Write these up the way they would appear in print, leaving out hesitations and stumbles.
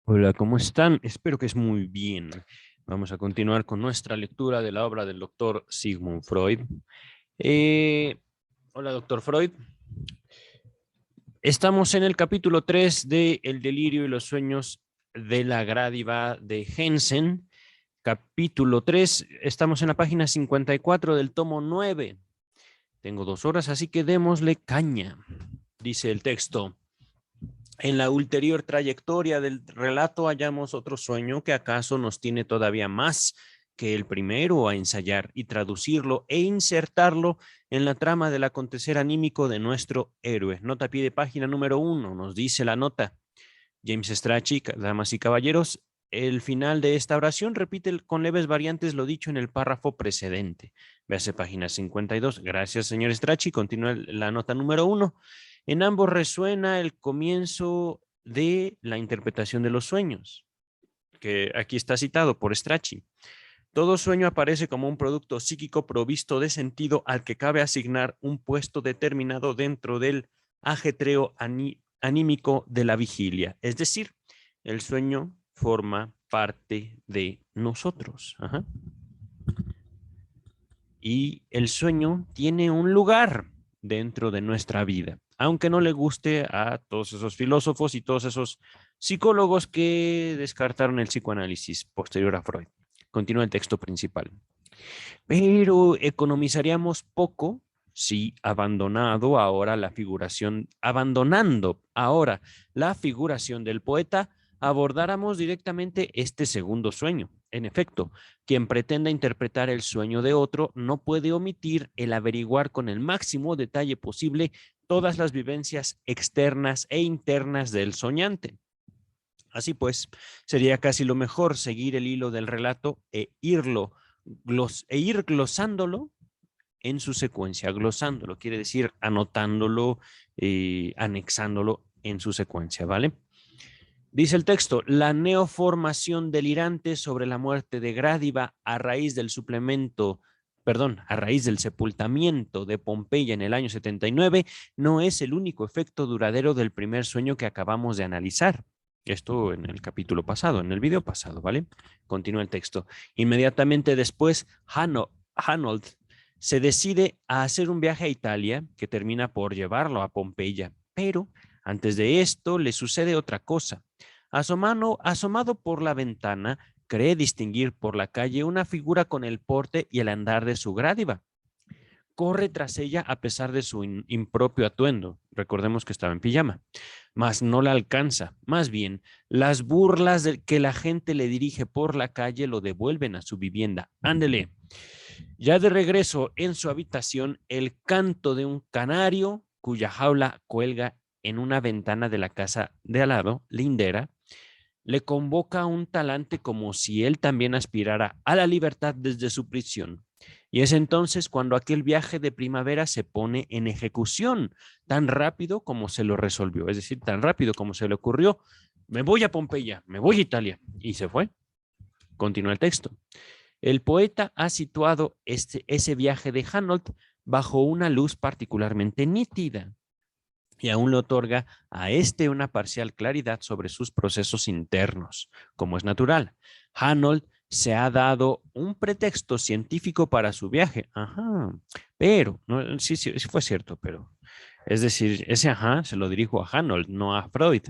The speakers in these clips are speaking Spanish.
Hola, ¿cómo están? Espero que es muy bien. Vamos a continuar con nuestra lectura de la obra del doctor Sigmund Freud. Eh, Hola, doctor Freud. Estamos en el capítulo 3 de El delirio y los sueños de la Grádiva de Jensen. Capítulo 3. Estamos en la página 54 del tomo 9. Tengo 2 horas, así que démosle caña. Dice el texto. En la ulterior trayectoria del relato hallamos otro sueño que acaso nos tiene todavía más que el primero a ensayar y traducirlo e insertarlo en la trama del acontecer anímico de nuestro héroe. Nota a pie de página número 1, nos dice la nota. James Strachey, damas y caballeros, el final de esta oración repite con leves variantes lo dicho en el párrafo precedente. Véase página 52. Gracias, señor Strachey. Continúa la nota número 1. En ambos resuena el comienzo de la interpretación de los sueños, que aquí está citado por Strachey. Todo sueño aparece como un producto psíquico provisto de sentido al que cabe asignar un puesto determinado dentro del ajetreo anímico de la vigilia. Es decir, el sueño forma parte de nosotros. Ajá. Y el sueño tiene un lugar dentro de nuestra vida, aunque no le guste a todos esos filósofos y todos esos psicólogos que descartaron el psicoanálisis posterior a Freud. Continúa el texto principal. Pero economizaríamos poco si abandonando ahora la figuración del poeta, abordáramos directamente este segundo sueño. En efecto, quien pretenda interpretar el sueño de otro no puede omitir el averiguar con el máximo detalle posible todas las vivencias externas e internas del soñante. Así pues, sería casi lo mejor seguir el hilo del relato ir glosándolo en su secuencia. Glosándolo quiere decir anotándolo, anexándolo en su secuencia, ¿vale? Dice el texto, la neoformación delirante sobre la muerte de Grádiva a raíz del a raíz del sepultamiento de Pompeya en el año 79, no es el único efecto duradero del primer sueño que acabamos de analizar. Esto en el capítulo pasado, en el video pasado, ¿vale? Continúa el texto. Inmediatamente después, Hanold se decide a hacer un viaje a Italia que termina por llevarlo a Pompeya. Pero antes de esto le sucede otra cosa. Asomado por la ventana, cree distinguir por la calle una figura con el porte y el andar de su Grádiva. Corre tras ella a pesar de su impropio atuendo. Recordemos que estaba en pijama. Mas no la alcanza. Más bien, las burlas que la gente le dirige por la calle lo devuelven a su vivienda. Ándele. Ya de regreso en su habitación, el canto de un canario cuya jaula cuelga en una ventana de la casa de al lado, lindera, le convoca un talante como si él también aspirara a la libertad desde su prisión. Y es entonces cuando aquel viaje de primavera se pone en ejecución, tan rápido como se lo resolvió, es decir, tan rápido como se le ocurrió, me voy a Pompeya, me voy a Italia, y se fue. Continúa el texto. El poeta ha situado ese viaje de Hanold bajo una luz particularmente nítida y aún le otorga a este una parcial claridad sobre sus procesos internos, como es natural. Hanold se ha dado un pretexto científico para su viaje. Ajá, pero, no, sí fue cierto, pero, es decir, ese ajá se lo dirijo a Hanold, no a Freud.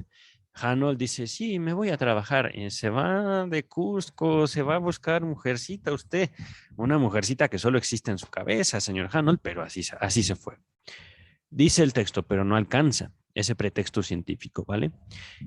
Hanold dice, sí, me voy a trabajar. Se va de Cusco, se va a buscar mujercita usted. Una mujercita que solo existe en su cabeza, señor Hanold, pero así se fue. Dice el texto, pero no alcanza ese pretexto científico, ¿vale?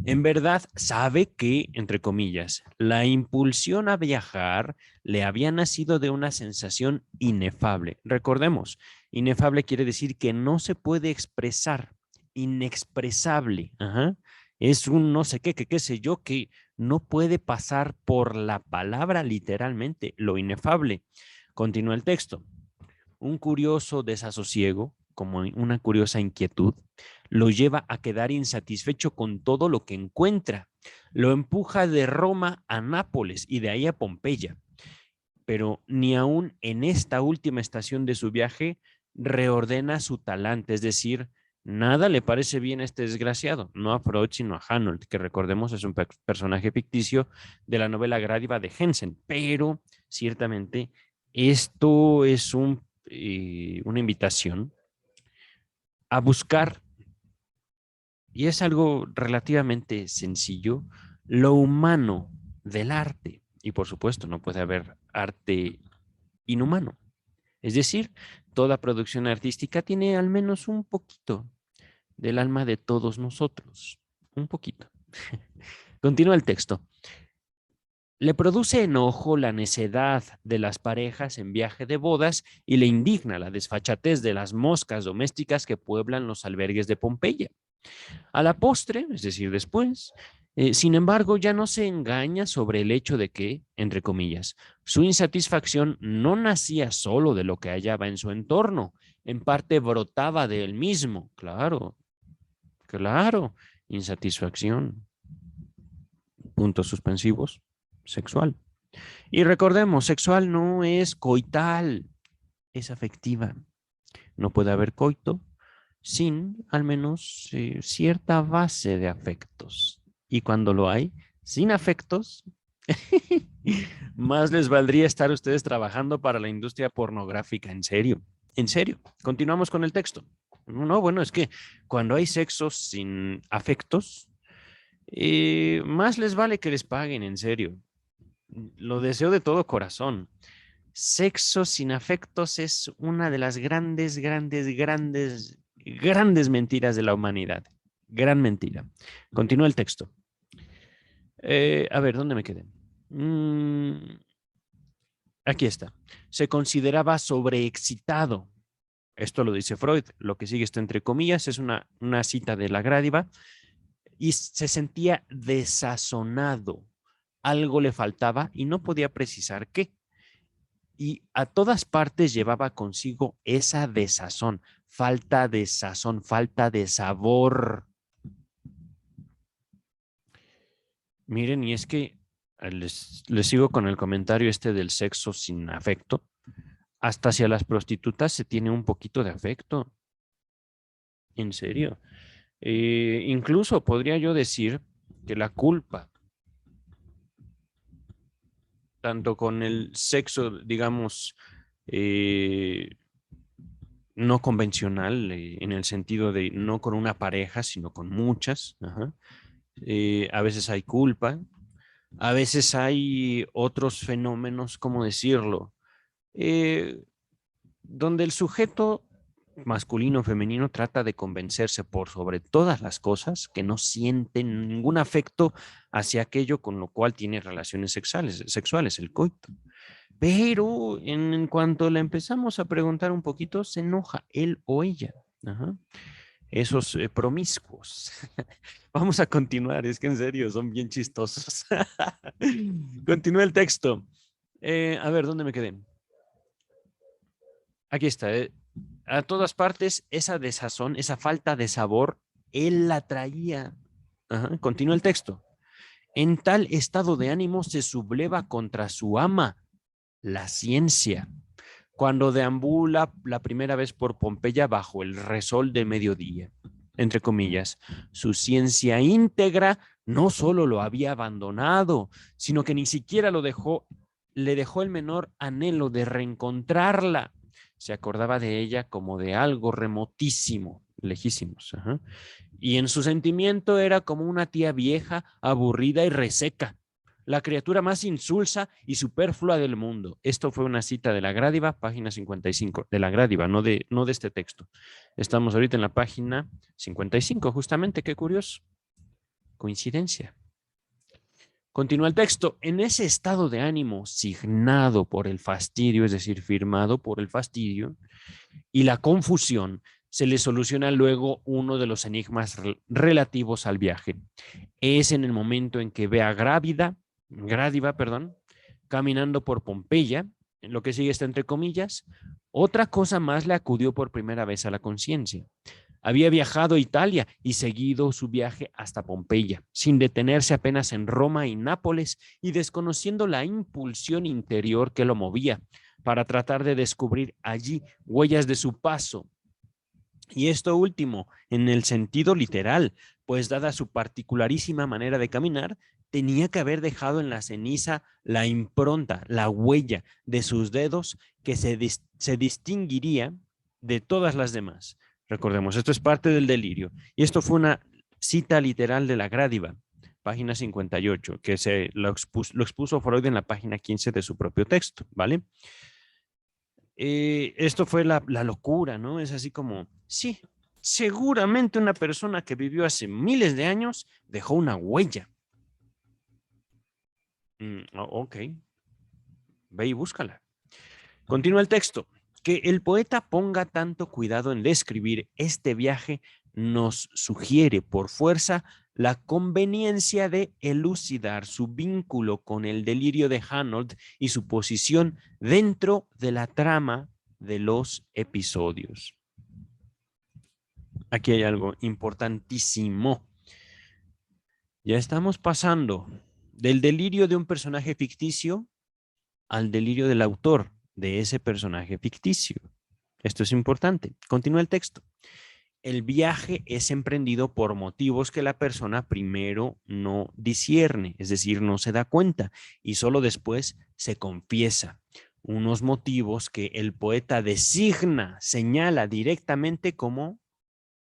En verdad sabe que, entre comillas, la impulsión a viajar le había nacido de una sensación inefable. Recordemos, inefable quiere decir que no se puede expresar, inexpresable. Ajá. Es un no sé qué sé yo, que no puede pasar por la palabra literalmente, lo inefable. Continúa el texto. Un curioso desasosiego, como una curiosa inquietud, lo lleva a quedar insatisfecho con todo lo que encuentra. Lo empuja de Roma a Nápoles y de ahí a Pompeya. Pero ni aún en esta última estación de su viaje reordena su talante, es decir, Nada le parece bien a este desgraciado, no a Freud, sino a Hanold, que recordemos es un personaje ficticio de la novela Grádiva de Hensen, pero ciertamente esto es una invitación a buscar, y es algo relativamente sencillo, lo humano del arte. Y por supuesto, no puede haber arte inhumano. Es decir, toda producción artística tiene al menos un poquito del alma de todos nosotros. Un poquito. Continúa el texto. Le produce enojo la necedad de las parejas en viaje de bodas y le indigna la desfachatez de las moscas domésticas que pueblan los albergues de Pompeya. A la postre, es decir, después, sin embargo, ya no se engaña sobre el hecho de que, entre comillas, su insatisfacción no nacía solo de lo que hallaba en su entorno, en parte brotaba de él mismo. Claro, claro, insatisfacción, puntos suspensivos, sexual. Y recordemos, sexual no es coital, es afectiva. No puede haber coito sin al menos cierta base de afectos. Y cuando lo hay, sin afectos, más les valdría estar ustedes trabajando para la industria pornográfica, en serio, en serio. Continuamos con el texto. No, bueno, es que cuando hay sexo sin afectos, más les vale que les paguen, en serio. Lo deseo de todo corazón. Sexo sin afectos es una de las grandes, grandes, grandes, grandes mentiras de la humanidad. Gran mentira. Continúa el texto. A ver, ¿dónde me quedé? Aquí está. Se consideraba sobreexcitado. Esto lo dice Freud. Lo que sigue está entre comillas. Es una cita de la Grádiva. Y se sentía desazonado. Algo le faltaba y no podía precisar qué. Y a todas partes llevaba consigo esa desazón, falta de sazón, falta de sabor. Miren, y es que les sigo con el comentario este del sexo sin afecto. Hasta hacia las prostitutas se tiene un poquito de afecto. En serio. Incluso podría yo decir que la culpa, tanto con el sexo, digamos, eh, no convencional, en el sentido de no con una pareja, sino con muchas. Ajá. A veces hay culpa, a veces hay otros fenómenos, ¿cómo decirlo? Eh, donde el sujeto masculino o femenino trata de convencerse por sobre todas las cosas que no siente ningún afecto hacia aquello con lo cual tiene relaciones sexuales, el coito. Pero en cuanto le empezamos a preguntar un poquito, se enoja él o ella. Ajá. Esos promiscuos. Vamos a continuar, es que en serio, son bien chistosos. Continúa el texto. A ver, ¿dónde me quedé? Aquí está. A todas partes, esa desazón, esa falta de sabor, él la traía. Ajá. Continúa el texto. En tal estado de ánimo se subleva contra su ama, la ciencia, cuando deambula la primera vez por Pompeya bajo el resol de mediodía. Entre comillas, su ciencia íntegra no solo lo había abandonado, sino que ni siquiera le dejó el menor anhelo de reencontrarla. Se acordaba de ella como de algo remotísimo, lejísimos. Ajá. Y en su sentimiento era como una tía vieja, aburrida y reseca, la criatura más insulsa y superflua del mundo. Esto fue una cita de la Grádiva, página 55, de la Grádiva, no de este texto. Estamos ahorita en la página 55, justamente, qué curioso. Coincidencia. Continúa el texto. En ese estado de ánimo signado por el fastidio, es decir, firmado por el fastidio y la confusión, se le soluciona luego uno de los enigmas relativos al viaje. Es en el momento en que ve a Grádiva, caminando por Pompeya, en lo que sigue está entre comillas, otra cosa más le acudió por primera vez a la conciencia. Había viajado a Italia y seguido su viaje hasta Pompeya, sin detenerse apenas en Roma y Nápoles y desconociendo la impulsión interior que lo movía para tratar de descubrir allí huellas de su paso. Y esto último, en el sentido literal, pues dada su particularísima manera de caminar, tenía que haber dejado en la ceniza la impronta, la huella de sus dedos que se distinguiría de todas las demás. Recordemos, esto es parte del delirio. Y esto fue una cita literal de la Grádiva, página 58, que lo expuso Freud en la página 15 de su propio texto, ¿vale? Esto fue la locura, ¿no? Es así como, sí, seguramente una persona que vivió hace miles de años dejó una huella. Ok, ve y búscala. Continúa el texto. Que el poeta ponga tanto cuidado en describir este viaje nos sugiere por fuerza la conveniencia de elucidar su vínculo con el delirio de Hanold y su posición dentro de la trama de los episodios. Aquí hay algo importantísimo. Ya estamos pasando del delirio de un personaje ficticio al delirio del autor de ese personaje ficticio. Esto es importante. Continúa el texto. El viaje es emprendido por motivos que la persona primero no discierne, es decir, no se da cuenta y solo después se confiesa. Unos motivos que el poeta designa, señala directamente como,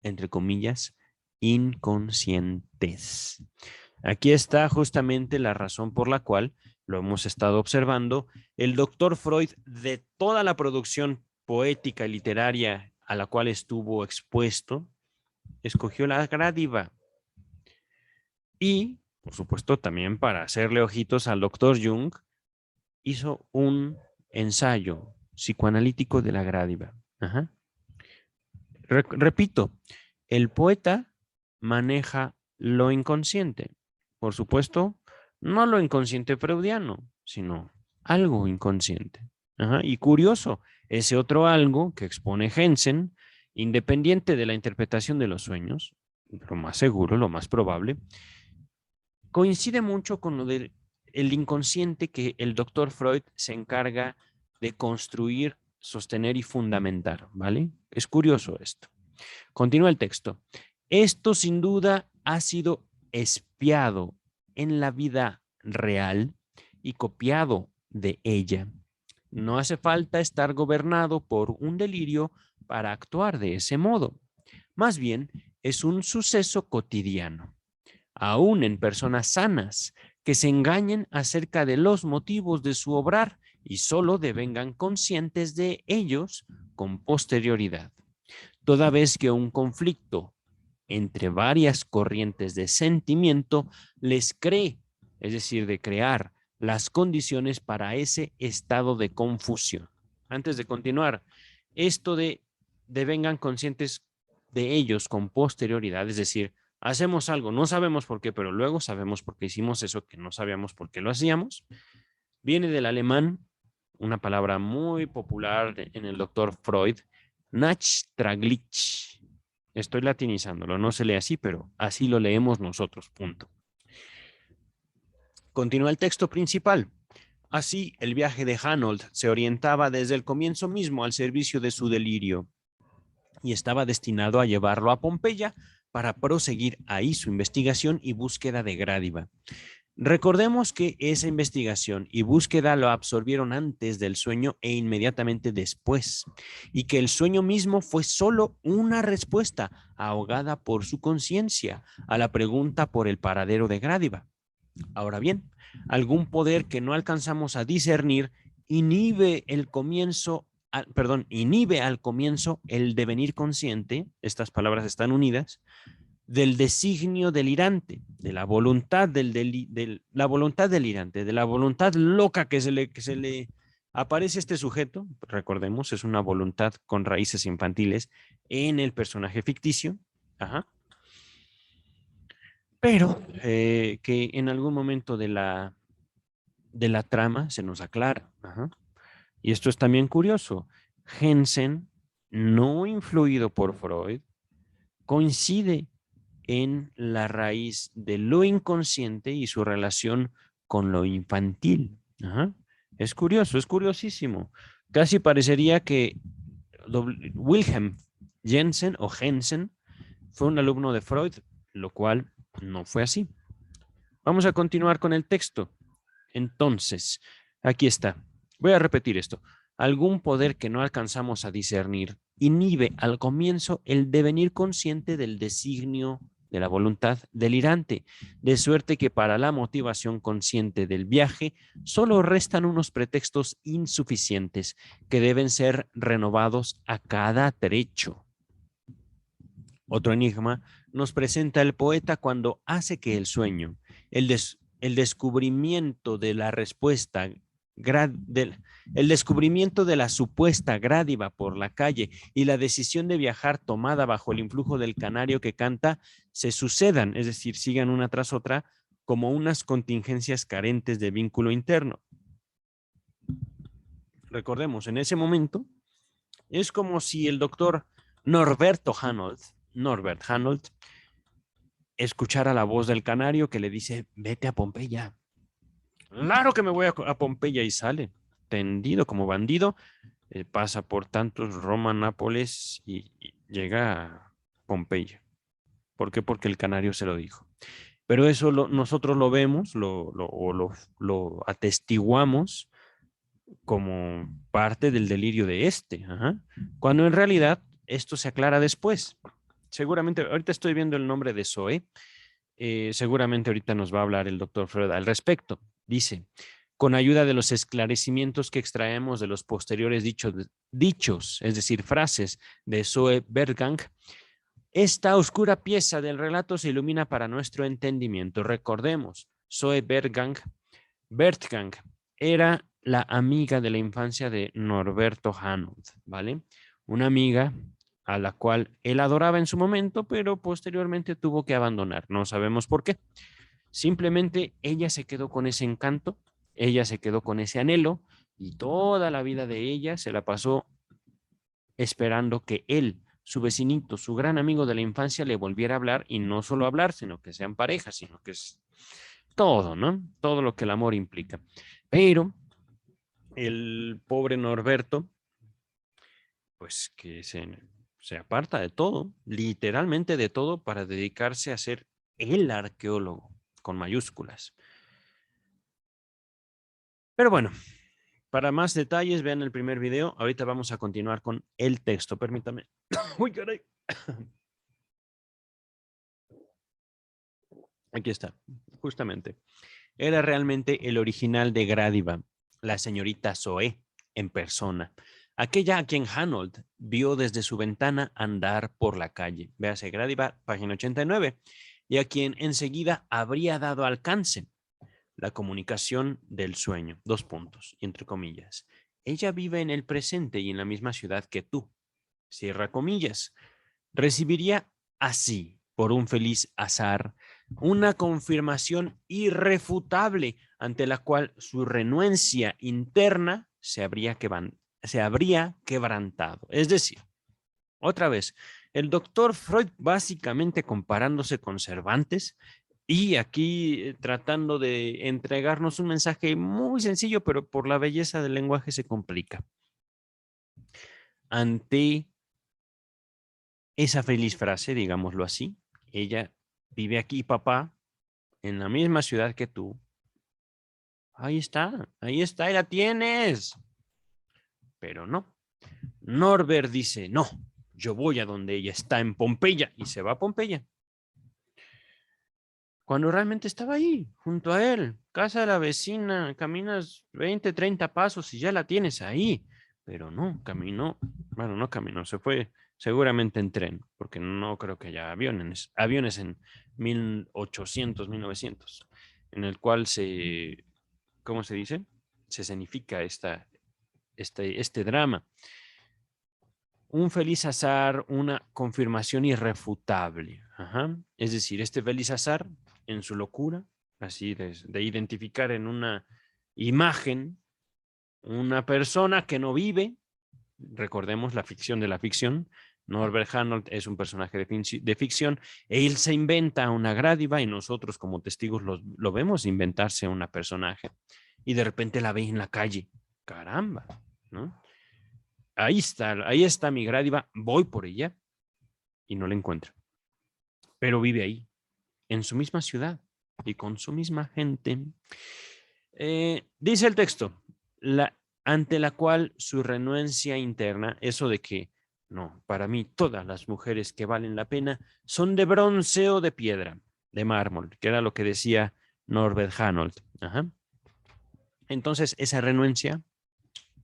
entre comillas, inconscientes. Aquí está justamente la razón por la cual, lo hemos estado observando, el doctor Freud, de toda la producción poética y literaria a la cual estuvo expuesto, escogió la Grádiva. Y, por supuesto, también para hacerle ojitos al doctor Jung, hizo un ensayo psicoanalítico de la Grádiva. Ajá. Repito, el poeta maneja lo inconsciente. Por supuesto, no lo inconsciente freudiano, sino algo inconsciente. Ajá. Y curioso, ese otro algo que expone Jensen, independiente de la interpretación de los sueños, lo más seguro, lo más probable, coincide mucho con lo del el inconsciente que el doctor Freud se encarga de construir, sostener y fundamentar, ¿vale? Es curioso esto. Continúa el texto. Esto sin duda ha sido espiado en la vida real y copiado de ella. No hace falta estar gobernado por un delirio para actuar de ese modo. Más bien, es un suceso cotidiano, aún en personas sanas, que se engañen acerca de los motivos de su obrar y solo devengan conscientes de ellos con posterioridad. Toda vez que un conflicto entre varias corrientes de sentimiento les cree, es decir, de crear las condiciones para ese estado de confusión. Antes de continuar, esto de devengan conscientes de ellos con posterioridad, es decir, hacemos algo, no sabemos por qué, pero luego sabemos por qué hicimos eso que no sabíamos por qué lo hacíamos, viene del alemán, una palabra muy popular en el doctor Freud, Nachtraglich. Estoy latinizándolo, no se lee así, pero así lo leemos nosotros, punto. Continúa el texto principal. Así, el viaje de Hanold se orientaba desde el comienzo mismo al servicio de su delirio y estaba destinado a llevarlo a Pompeya para proseguir ahí su investigación y búsqueda de Grádiva. Recordemos que esa investigación y búsqueda lo absorbieron antes del sueño e inmediatamente después, y que el sueño mismo fue solo una respuesta ahogada por su conciencia a la pregunta por el paradero de Grádiva. Ahora bien, algún poder que no alcanzamos a discernir inhibe al comienzo el devenir consciente, estas palabras están unidas, del designio delirante, de la voluntad la voluntad delirante, de la voluntad loca que se le aparece a este sujeto. Recordemos, es una voluntad con raíces infantiles en el personaje ficticio. Ajá. Pero que en algún momento de la trama se nos aclara. Ajá. Y esto es también curioso. Jensen, no influido por Freud, coincide en la raíz de lo inconsciente y su relación con lo infantil. Ajá. Es curioso, es curiosísimo. Casi parecería que Wilhelm Jensen o Jensen fue un alumno de Freud, lo cual no fue así. Vamos a continuar con el texto. Entonces, aquí está. Voy a repetir esto. Algún poder que no alcanzamos a discernir inhibe al comienzo el devenir consciente del designio de la voluntad delirante, de suerte que para la motivación consciente del viaje solo restan unos pretextos insuficientes que deben ser renovados a cada trecho. Otro enigma nos presenta el poeta cuando hace que el sueño, el descubrimiento de la respuesta, el descubrimiento de la supuesta grádiva por la calle y la decisión de viajar tomada bajo el influjo del canario que canta se sucedan, es decir, sigan una tras otra como unas contingencias carentes de vínculo interno. Recordemos, en ese momento es como si el doctor Norbert Hanold escuchara la voz del canario que le dice, vete a Pompeya. Claro que me voy a Pompeya, y sale tendido como bandido, pasa por tantos Roma, Nápoles y llega a Pompeya. ¿Por qué? Porque el canario se lo dijo. Pero eso nosotros lo vemos, lo atestiguamos como parte del delirio de este, cuando en realidad esto se aclara después. Seguramente, ahorita estoy viendo el nombre de Zoe, seguramente ahorita nos va a hablar el doctor Freud al respecto. Dice, con ayuda de los esclarecimientos que extraemos de los posteriores dichos, es decir, frases de Zoe Bergang, esta oscura pieza del relato se ilumina para nuestro entendimiento. Recordemos, Zoe Bergang era la amiga de la infancia de Norberto Hanold, ¿vale? Una amiga a la cual él adoraba en su momento, pero posteriormente tuvo que abandonar. No sabemos por qué. Simplemente ella se quedó con ese encanto, ella se quedó con ese anhelo y toda la vida de ella se la pasó esperando que él, su vecinito, su gran amigo de la infancia, le volviera a hablar, y no solo hablar, sino que sean pareja, sino que es todo, ¿no? Todo lo que el amor implica. Pero el pobre Norberto, pues que se aparta de todo, literalmente de todo, para dedicarse a ser el arqueólogo, con mayúsculas. Pero bueno, para más detalles, vean el primer video. Ahorita vamos a continuar con el texto. Permítame. Uy, caray. Aquí está, justamente. Era realmente el original de Gradiva, la señorita Zoe, en persona. Aquella a quien Hanold vio desde su ventana andar por la calle. Véase Gradiva, página 89. Y a quien enseguida habría dado alcance. La comunicación del sueño. Dos puntos, entre comillas. Ella vive en el presente y en la misma ciudad que tú. Cierra comillas. Recibiría así, por un feliz azar, una confirmación irrefutable ante la cual su renuencia interna se habría quebrantado. Es decir, otra vez, el doctor Freud básicamente comparándose con Cervantes y aquí tratando de entregarnos un mensaje muy sencillo, pero por la belleza del lenguaje se complica. Ante esa feliz frase, digámoslo así, ella vive aquí, papá, en la misma ciudad que tú. Ahí está, ahí la tienes. Pero no. Norbert dice, no, yo voy a donde ella está, en Pompeya, y se va a Pompeya. Cuando realmente estaba ahí, junto a él, casa de la vecina, caminas 20, 30 pasos y ya la tienes ahí. Pero no, caminó, bueno, no caminó, se fue seguramente en tren, porque no creo que haya aviones en 1800, 1900, en el cual ¿cómo se dice? Se escenifica este drama. Un feliz azar, una confirmación irrefutable. Es decir, este feliz azar, en su locura, así de identificar en una imagen una persona que no vive, recordemos la ficción de la ficción, Norbert Hanold es un personaje de ficción, él se inventa una Gradiva y nosotros como testigos lo vemos inventarse una personaje y de repente la ve en la calle. Caramba, ¿no? Ahí está mi Gradiva, voy por ella. y no la encuentra. Pero vive ahí, en su misma ciudad y con su misma gente. Dice el texto, ante la cual su renuencia interna, eso de que, no, para mí todas las mujeres que valen la pena son de bronce o de piedra, de mármol, que era lo que decía Norbert Hanold. Ajá. Entonces esa renuencia,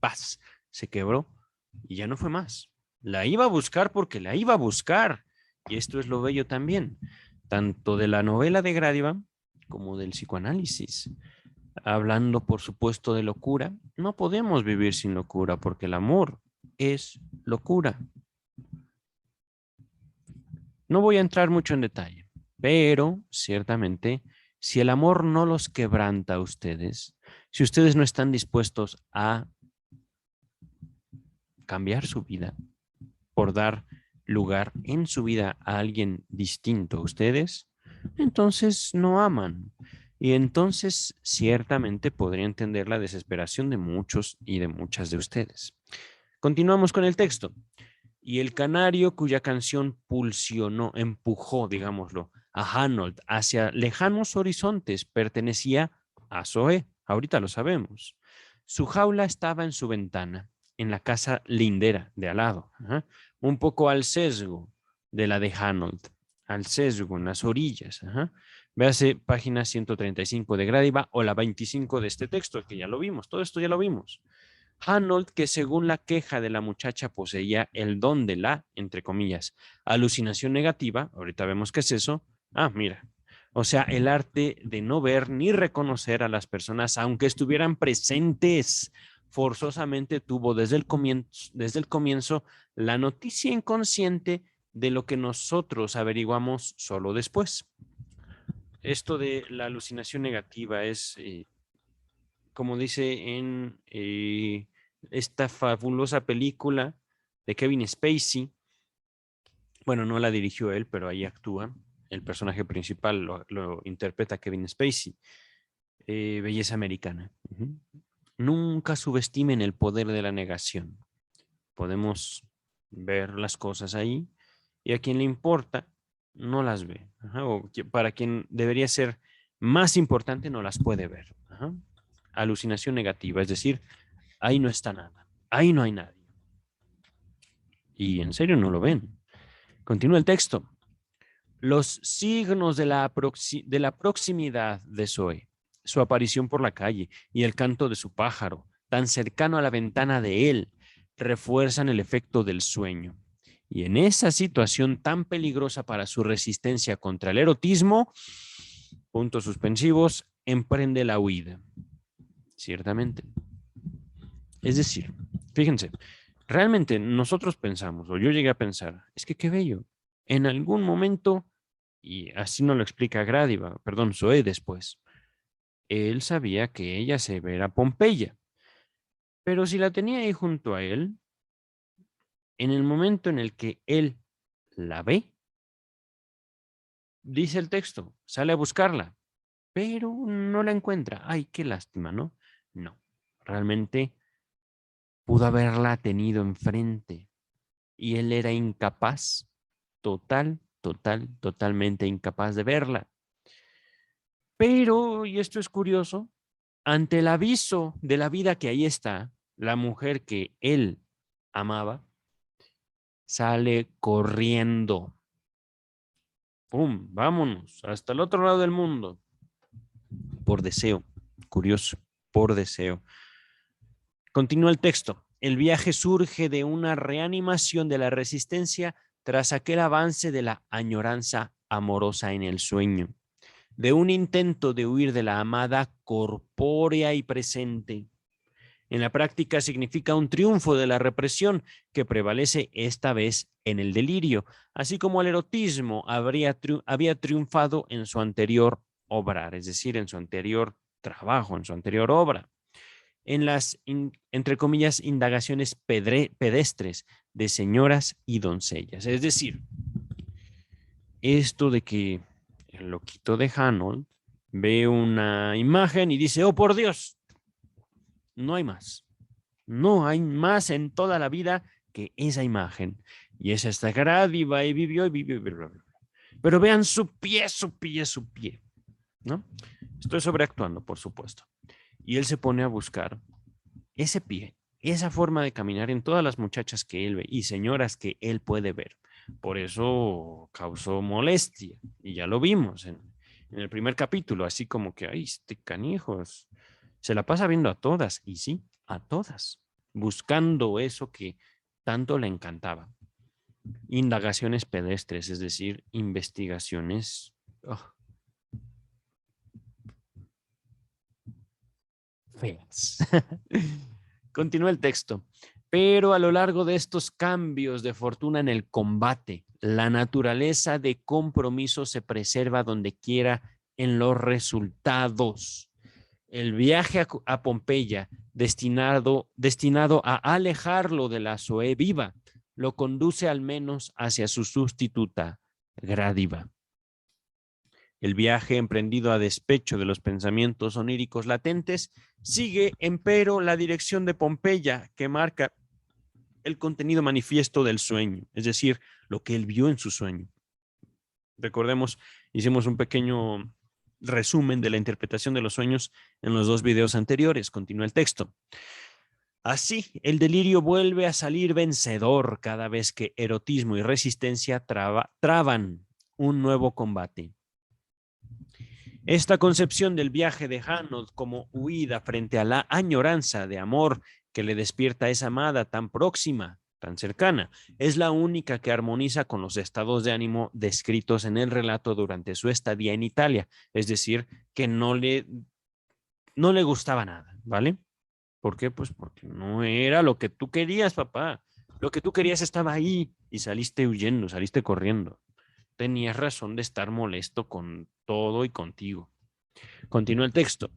paz, se quebró y ya no fue más. La iba a buscar porque la iba a buscar. Y esto es lo bello también, tanto de la novela de Gradiva como del psicoanálisis. Hablando, por supuesto, de locura, no podemos vivir sin locura porque el amor es locura. No voy a entrar mucho en detalle, pero ciertamente, si el amor no los quebranta a ustedes, si ustedes no están dispuestos a cambiar su vida por dar lugar en su vida a alguien distinto a ustedes, entonces no aman. Y entonces ciertamente podría entender la desesperación de muchos y de muchas de ustedes. Continuamos con el texto. Y el canario cuya canción pulsionó, empujó, digámoslo, a Hanold hacia lejanos horizontes pertenecía a Zoe. Ahorita lo sabemos. Su jaula estaba en su ventana, en la casa lindera de al lado, un poco al sesgo de la de Hanold, al sesgo en las orillas. Véase página 135 de Gradiva o la 25 de este texto, que ya lo vimos, todo esto ya lo vimos. Hanold, que según la queja de la muchacha poseía el don de la, entre comillas, alucinación negativa, ahorita vemos qué es eso. Ah, mira, o sea, el arte de no ver ni reconocer a las personas, aunque estuvieran presentes, forzosamente tuvo desde el comienzo la noticia inconsciente de lo que nosotros averiguamos solo después. Esto de la alucinación negativa es, como dice en esta fabulosa película de Kevin Spacey. Bueno, no la dirigió él, pero ahí actúa. El personaje principal lo interpreta Kevin Spacey. Belleza americana. Nunca subestimen el poder de la negación. Podemos ver las cosas ahí y a quien le importa no las ve. O para quien debería ser más importante no las puede ver. Alucinación negativa, es decir, ahí no está nada, ahí no hay nadie. Y en serio no lo ven. Continúa el texto. Los signos de la proximidad de Zoe, su aparición por la calle y el canto de su pájaro, tan cercano a la ventana de él, refuerzan el efecto del sueño. Y en esa situación tan peligrosa para su resistencia contra el erotismo, puntos suspensivos, emprende la huida. Ciertamente. Es decir, fíjense, realmente nosotros pensamos, o yo llegué a pensar, es que qué bello, en algún momento, y así nos lo explica Gradiva, perdón, Zoe después, él sabía que ella se era Pompeya, pero si la tenía ahí junto a él, en el momento en el que él la ve, dice el texto, sale a buscarla, pero no la encuentra. Ay, qué lástima, ¿no? No, realmente pudo haberla tenido enfrente y él era incapaz, totalmente incapaz de verla. Pero, y esto es curioso, ante el aviso de la vida que ahí está, la mujer que él amaba, sale corriendo. ¡Pum! Vámonos, hasta el otro lado del mundo. Por deseo, curioso, por deseo. Continúa el texto. El viaje surge de una reanimación de la resistencia tras aquel avance de la añoranza amorosa en el sueño, de un intento de huir de la amada corpórea y presente. En la práctica significa un triunfo de la represión que prevalece esta vez en el delirio, así como el erotismo había triunfado en su anterior obrar, es decir, en su anterior trabajo, en su anterior obra. En las, entre comillas, indagaciones pedestres de señoras y doncellas. Es decir, esto de que el loquito de Hanold ve una imagen y dice, oh, por Dios, no hay más. No hay más en toda la vida que esa imagen. Y esa está Grádiva y vivió y vivió. Bla, bla, bla. Pero vean su pie, ¿no? Estoy sobreactuando, por supuesto. Y él se pone a buscar ese pie, esa forma de caminar en todas las muchachas que él ve y señoras que él puede ver. Por eso causó molestia. Y ya lo vimos en el primer capítulo, así como que, ay, este canijos, se la pasa viendo a todas. Y sí, a todas. Buscando eso que tanto le encantaba. Indagaciones pedestres, es decir, investigaciones feas. Continúa el texto. Pero a lo largo de estos cambios de fortuna en el combate, la naturaleza de compromiso se preserva donde quiera en los resultados. El viaje a Pompeya, destinado a alejarlo de la Zoe viva, lo conduce al menos hacia su sustituta, Grádiva. El viaje emprendido a despecho de los pensamientos oníricos latentes sigue, empero, la dirección de Pompeya, que marca el contenido manifiesto del sueño, es decir, lo que él vio en su sueño. Recordemos, hicimos un pequeño resumen de la interpretación de los sueños en los 2 videos anteriores. Continúa el texto. Así, el delirio vuelve a salir vencedor cada vez que erotismo y resistencia traban un nuevo combate. Esta concepción del viaje de Hanold como huida frente a la añoranza de amor que le despierta a esa amada tan próxima, tan cercana, es la única que armoniza con los estados de ánimo descritos en el relato durante su estadía en Italia, es decir, que no le gustaba nada, ¿vale? ¿Por qué? Pues porque no era lo que tú querías, papá. Lo que tú querías estaba ahí y saliste huyendo, saliste corriendo. Tenías razón de estar molesto con todo y contigo. Continúa el texto.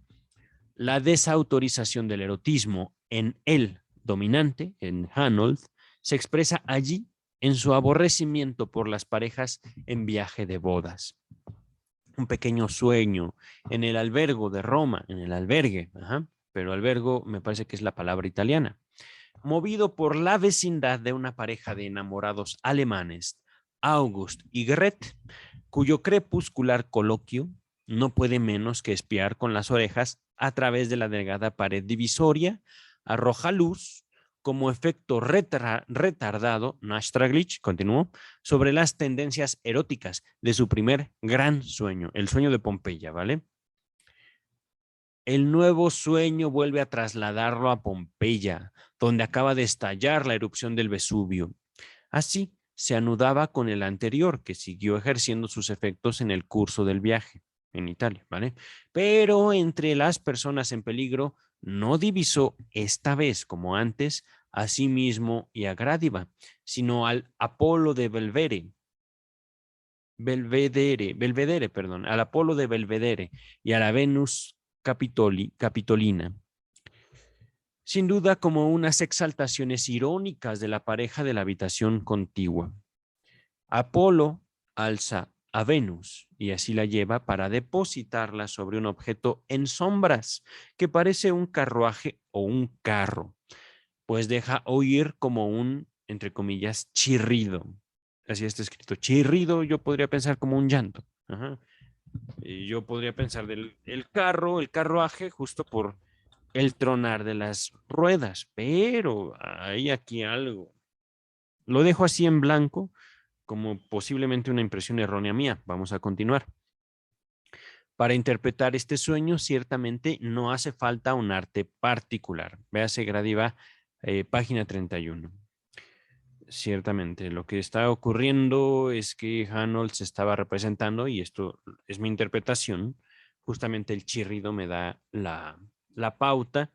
La desautorización del erotismo en el dominante, en Hanold, se expresa allí en su aborrecimiento por las parejas en viaje de bodas. Un pequeño sueño en el albergo de Roma, en el albergue, pero albergo me parece que es la palabra italiana, movido por la vecindad de una pareja de enamorados alemanes, August y Gret, cuyo crepuscular coloquio no puede menos que espiar con las orejas a través de la delgada pared divisoria, arroja luz como efecto retardado, Nachtglitch, continuó, sobre las tendencias eróticas de su primer gran sueño, el sueño de Pompeya, ¿vale? El nuevo sueño vuelve a trasladarlo a Pompeya, donde acaba de estallar la erupción del Vesubio. Así se anudaba con el anterior, que siguió ejerciendo sus efectos en el curso del viaje en Italia, ¿vale? Pero entre las personas en peligro no divisó esta vez, como antes, a sí mismo y a Grádiva, sino al Apolo de Belvedere, perdón, al Apolo de Belvedere y a la Venus Capitolina. Sin duda como unas exaltaciones irónicas de la pareja de la habitación contigua. Apolo alza a Venus y así la lleva para depositarla sobre un objeto en sombras que parece un carruaje o un carro, pues deja oír como un, entre comillas, chirrido. Así está escrito. Chirrido yo podría pensar como un llanto. Ajá. Y yo podría pensar del el carro, el carruaje, justo por el tronar de las ruedas, pero hay aquí algo. Lo dejo así en blanco como posiblemente una impresión errónea mía. Vamos a continuar. Para interpretar este sueño, ciertamente no hace falta un arte particular. Véase Gradiva, página 31. Ciertamente, lo que está ocurriendo es que Hanold se estaba representando, y esto es mi interpretación, justamente el chirrido me da la pauta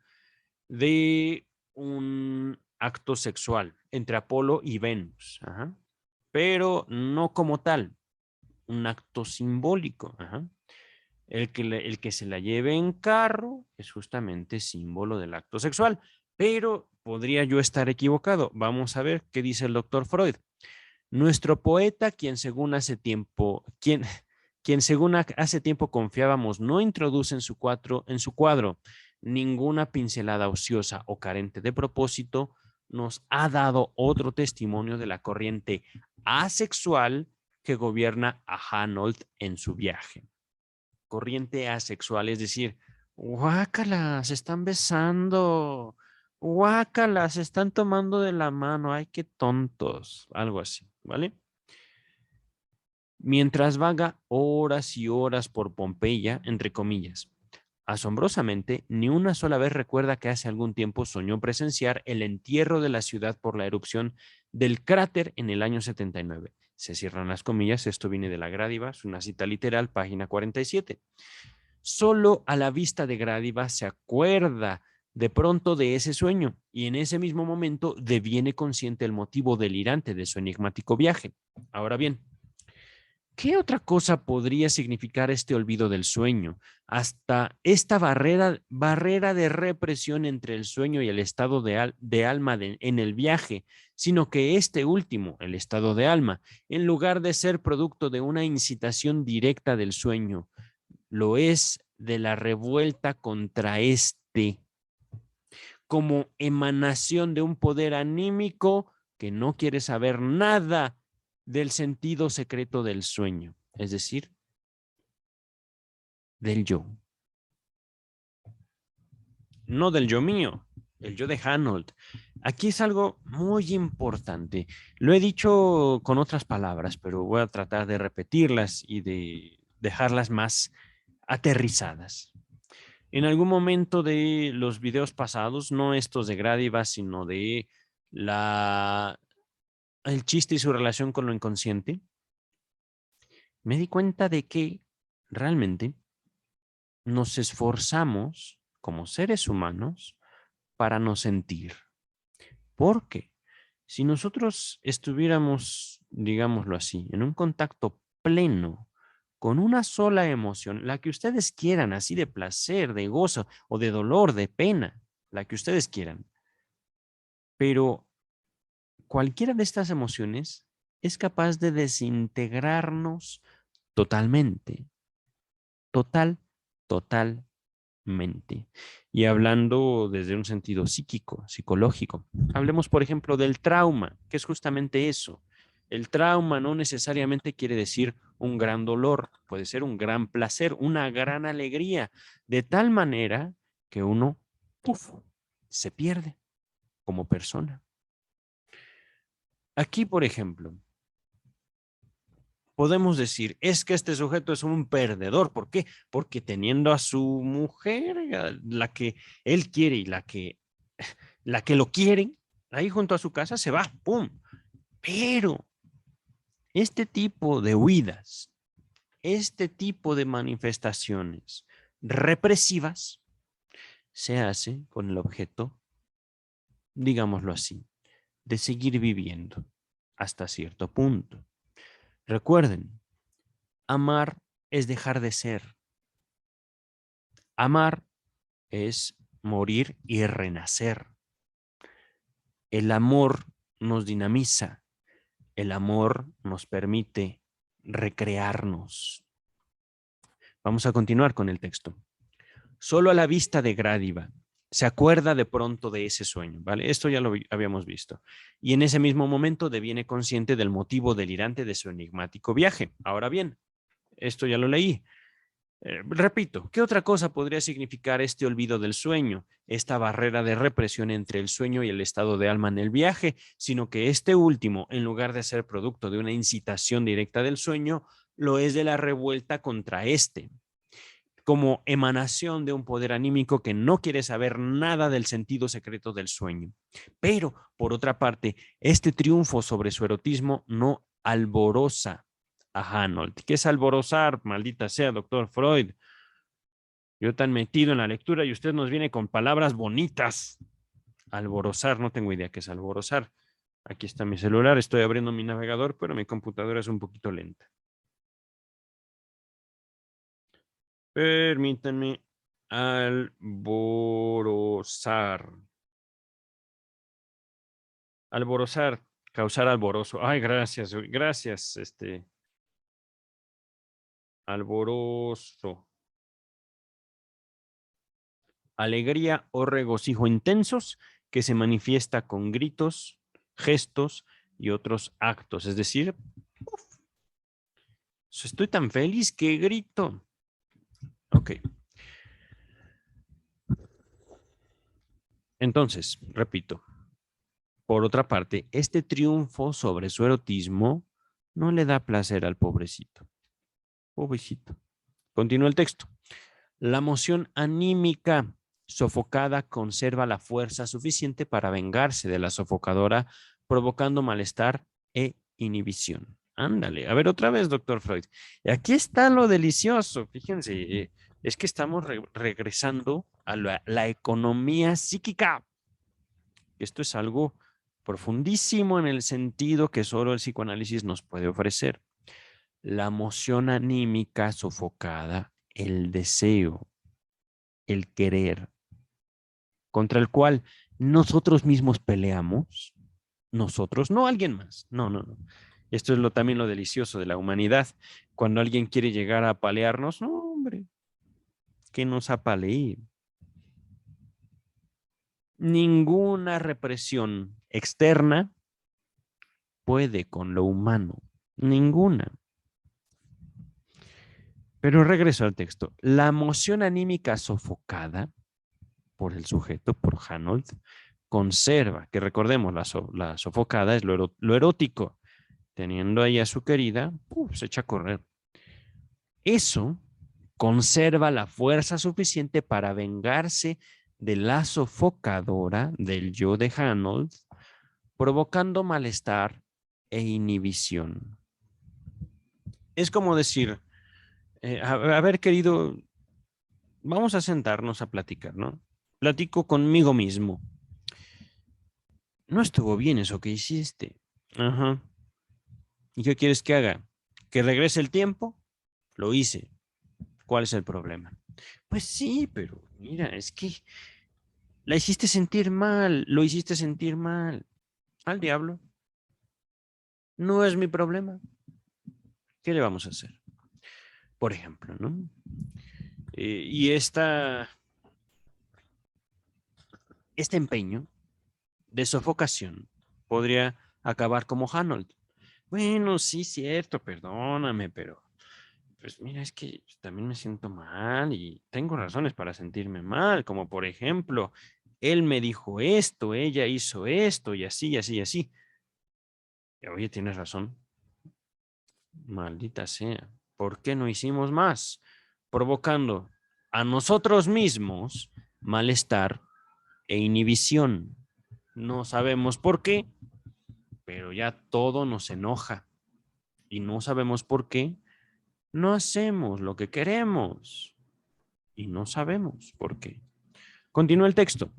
de un acto sexual entre Apolo y Venus. Ajá. Pero no como tal, un acto simbólico. Ajá. El que se la lleve en carro es justamente símbolo del acto sexual, pero podría yo estar equivocado. Vamos a ver qué dice el doctor Freud. Nuestro poeta, quien según hace tiempo confiábamos, no introduce en su cuadro ninguna pincelada ociosa o carente de propósito, nos ha dado otro testimonio de la corriente asexual que gobierna a Hanold en su viaje. Corriente asexual, es decir, guácala, se están besando, guácala, se están tomando de la mano, ay, qué tontos, algo así, ¿vale? Mientras vaga horas y horas por Pompeya, entre comillas. Asombrosamente, ni una sola vez recuerda que hace algún tiempo soñó presenciar el entierro de la ciudad por la erupción del cráter en el año 79. Se cierran las comillas, esto viene de la Grádiva, es una cita literal, página 47. Solo a la vista de Grádiva se acuerda de pronto de ese sueño y en ese mismo momento deviene consciente el motivo delirante de su enigmático viaje. Ahora bien, ¿qué otra cosa podría significar este olvido del sueño? Hasta esta barrera de represión entre el sueño y el estado de alma en el viaje, sino que este último, el estado de alma, en lugar de ser producto de una incitación directa del sueño, lo es de la revuelta contra este, como emanación de un poder anímico que no quiere saber nada del sentido secreto del sueño, es decir, del yo. No del yo mío, el yo de Hanold. Aquí es algo muy importante. Lo he dicho con otras palabras, pero voy a tratar de repetirlas y de dejarlas más aterrizadas. En algún momento de los videos pasados, no estos de Gradiva, sino de el chiste y su relación con lo inconsciente, me di cuenta de que realmente nos esforzamos como seres humanos para no sentir. ¿Por qué? Si nosotros estuviéramos, digámoslo así, en un contacto pleno con una sola emoción, la que ustedes quieran, así de placer, de gozo o de dolor, de pena, la que ustedes quieran, pero cualquiera de estas emociones es capaz de desintegrarnos totalmente, total, totalmente. Y hablando desde un sentido psíquico, psicológico, hablemos, por ejemplo, del trauma, que es justamente eso. El trauma no necesariamente quiere decir un gran dolor, puede ser un gran placer, una gran alegría, de tal manera que uno uf, se pierde como persona. Aquí, por ejemplo, podemos decir, es que este sujeto es un perdedor. ¿Por qué? Porque teniendo a su mujer, la que él quiere y la que lo quieren, ahí junto a su casa se va, ¡pum! Pero este tipo de huidas, este tipo de manifestaciones represivas, se hace con el objeto, digámoslo así, de seguir viviendo hasta cierto punto. Recuerden, amar es dejar de ser. Amar es morir y renacer. El amor nos dinamiza. El amor nos permite recrearnos. Vamos a continuar con el texto. Solo a la vista de Grádiva se acuerda de pronto de ese sueño, ¿vale? Esto ya lo habíamos visto. Y en ese mismo momento deviene consciente del motivo delirante de su enigmático viaje. Ahora bien, esto ya lo leí. Repito, ¿qué otra cosa podría significar este olvido del sueño, esta barrera de represión entre el sueño y el estado de alma en el viaje, sino que este último, en lugar de ser producto de una incitación directa del sueño, lo es de la revuelta contra este, como emanación de un poder anímico que no quiere saber nada del sentido secreto del sueño. Pero, por otra parte, este triunfo sobre su erotismo no alboroza a Hanold. ¿Qué es alborozar? Maldita sea, doctor Freud. Yo tan metido en la lectura y usted nos viene con palabras bonitas. Alborozar, no tengo idea qué es alborozar. Aquí está mi celular, estoy abriendo mi navegador, pero mi computadora es un poquito lenta. Permítanme alborozar. Alborozar, causar alborozo. Ay, gracias, gracias, alborozo. Alegría o regocijo intensos que se manifiesta con gritos, gestos y otros actos. Es decir, uf, estoy tan feliz que grito. Ok. Entonces, repito, por otra parte, este triunfo sobre su erotismo no le da placer al pobrecito. Pobrecito. Continúa el texto. La moción anímica sofocada conserva la fuerza suficiente para vengarse de la sofocadora, provocando malestar e inhibición. Ándale, a ver otra vez, doctor Freud. Y aquí está lo delicioso. Fíjense, es que estamos regresando a la economía psíquica. Esto es algo profundísimo en el sentido que solo el psicoanálisis nos puede ofrecer. La moción anímica sofocada, el deseo, el querer, contra el cual nosotros mismos peleamos, nosotros, no alguien más, no, no, no. Esto es también lo delicioso de la humanidad. Cuando alguien quiere llegar a apalearnos, no, hombre, que nos apalee. Ninguna represión externa puede con lo humano, ninguna. Pero regreso al texto. La emoción anímica sofocada por el sujeto, por Hanold, conserva, que recordemos, la sofocada es lo erótico. Teniendo ahí a su querida, se echa a correr. Eso conserva la fuerza suficiente para vengarse de la sofocadora del yo de Hanold, provocando malestar e inhibición. Es como decir, a ver, querido, vamos a sentarnos a platicar, ¿no? Platico conmigo mismo. No estuvo bien eso que hiciste. Ajá. ¿Y qué quieres que haga? ¿Que regrese el tiempo? Lo hice. ¿Cuál es el problema? Pues sí, pero mira, es que la hiciste sentir mal, lo hiciste sentir mal. Al diablo. No es mi problema. ¿Qué le vamos a hacer? Por ejemplo, ¿no? Y este empeño de sofocación podría acabar como Hanold. Bueno, sí, cierto, perdóname, pero pues mira, es que también me siento mal y tengo razones para sentirme mal, como por ejemplo, él me dijo esto, ella hizo esto y así, y así, y así. Y, oye, tienes razón. Maldita sea. ¿Por qué no hicimos más? Provocando a nosotros mismos malestar e inhibición. No sabemos por qué, pero ya todo nos enoja y no sabemos por qué. No hacemos lo que queremos y no sabemos por qué. Continúa el texto.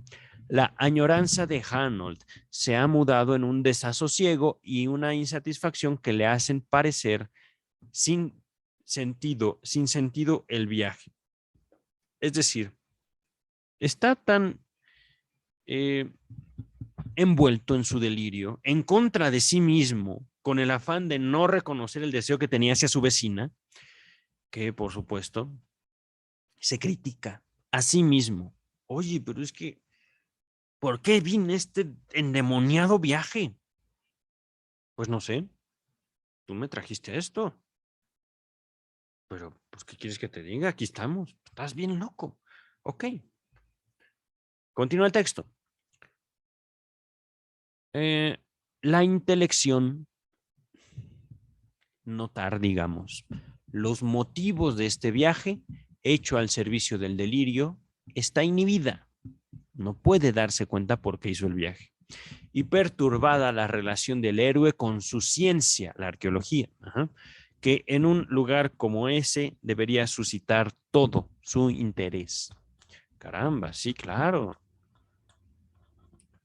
La añoranza de Hanold se ha mudado en un desasosiego y una insatisfacción que le hacen parecer sin sentido el viaje. Es decir, está tan envuelto en su delirio, en contra de sí mismo, con el afán de no reconocer el deseo que tenía hacia su vecina, que por supuesto se critica a sí mismo. Oye, pero es que, ¿por qué vine este endemoniado viaje? Pues no sé, tú me trajiste esto. Pero, pues, ¿qué quieres que te diga? Aquí estamos. Estás bien loco. Ok. Continúa el texto. La intelección, notar, digamos, los motivos de este viaje hecho al servicio del delirio, está inhibida. No puede darse cuenta por qué hizo el viaje. Y perturbada la relación del héroe con su ciencia, la arqueología, que en un lugar como ese debería suscitar todo su interés. Caramba, sí, claro.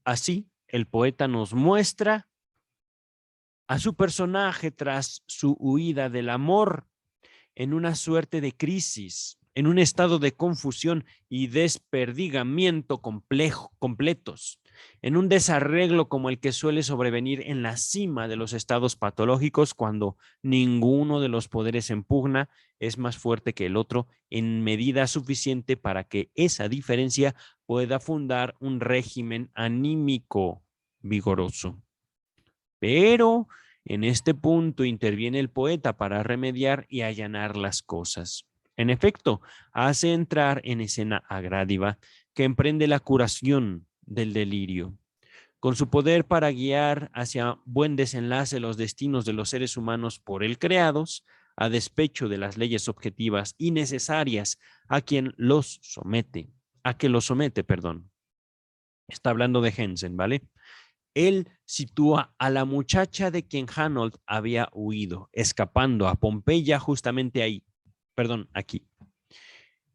Así, el poeta nos muestra a su personaje tras su huida del amor en una suerte de crisis, en un estado de confusión y desperdigamiento completos, en un desarreglo como el que suele sobrevenir en la cima de los estados patológicos cuando ninguno de los poderes en pugna es más fuerte que el otro en medida suficiente para que esa diferencia pueda fundar un régimen anímico vigoroso. Pero en este punto interviene el poeta para remediar y allanar las cosas. En efecto, hace entrar en escena a Grádiva, que emprende la curación del delirio. Con su poder para guiar hacia buen desenlace los destinos de los seres humanos por él creados, a despecho de las leyes objetivas y necesarias a quien los somete, a que los somete, perdón. Está hablando de Hensen, ¿vale? Él sitúa a la muchacha de quien Hanold había huido, escapando a Pompeya justamente ahí, perdón, aquí.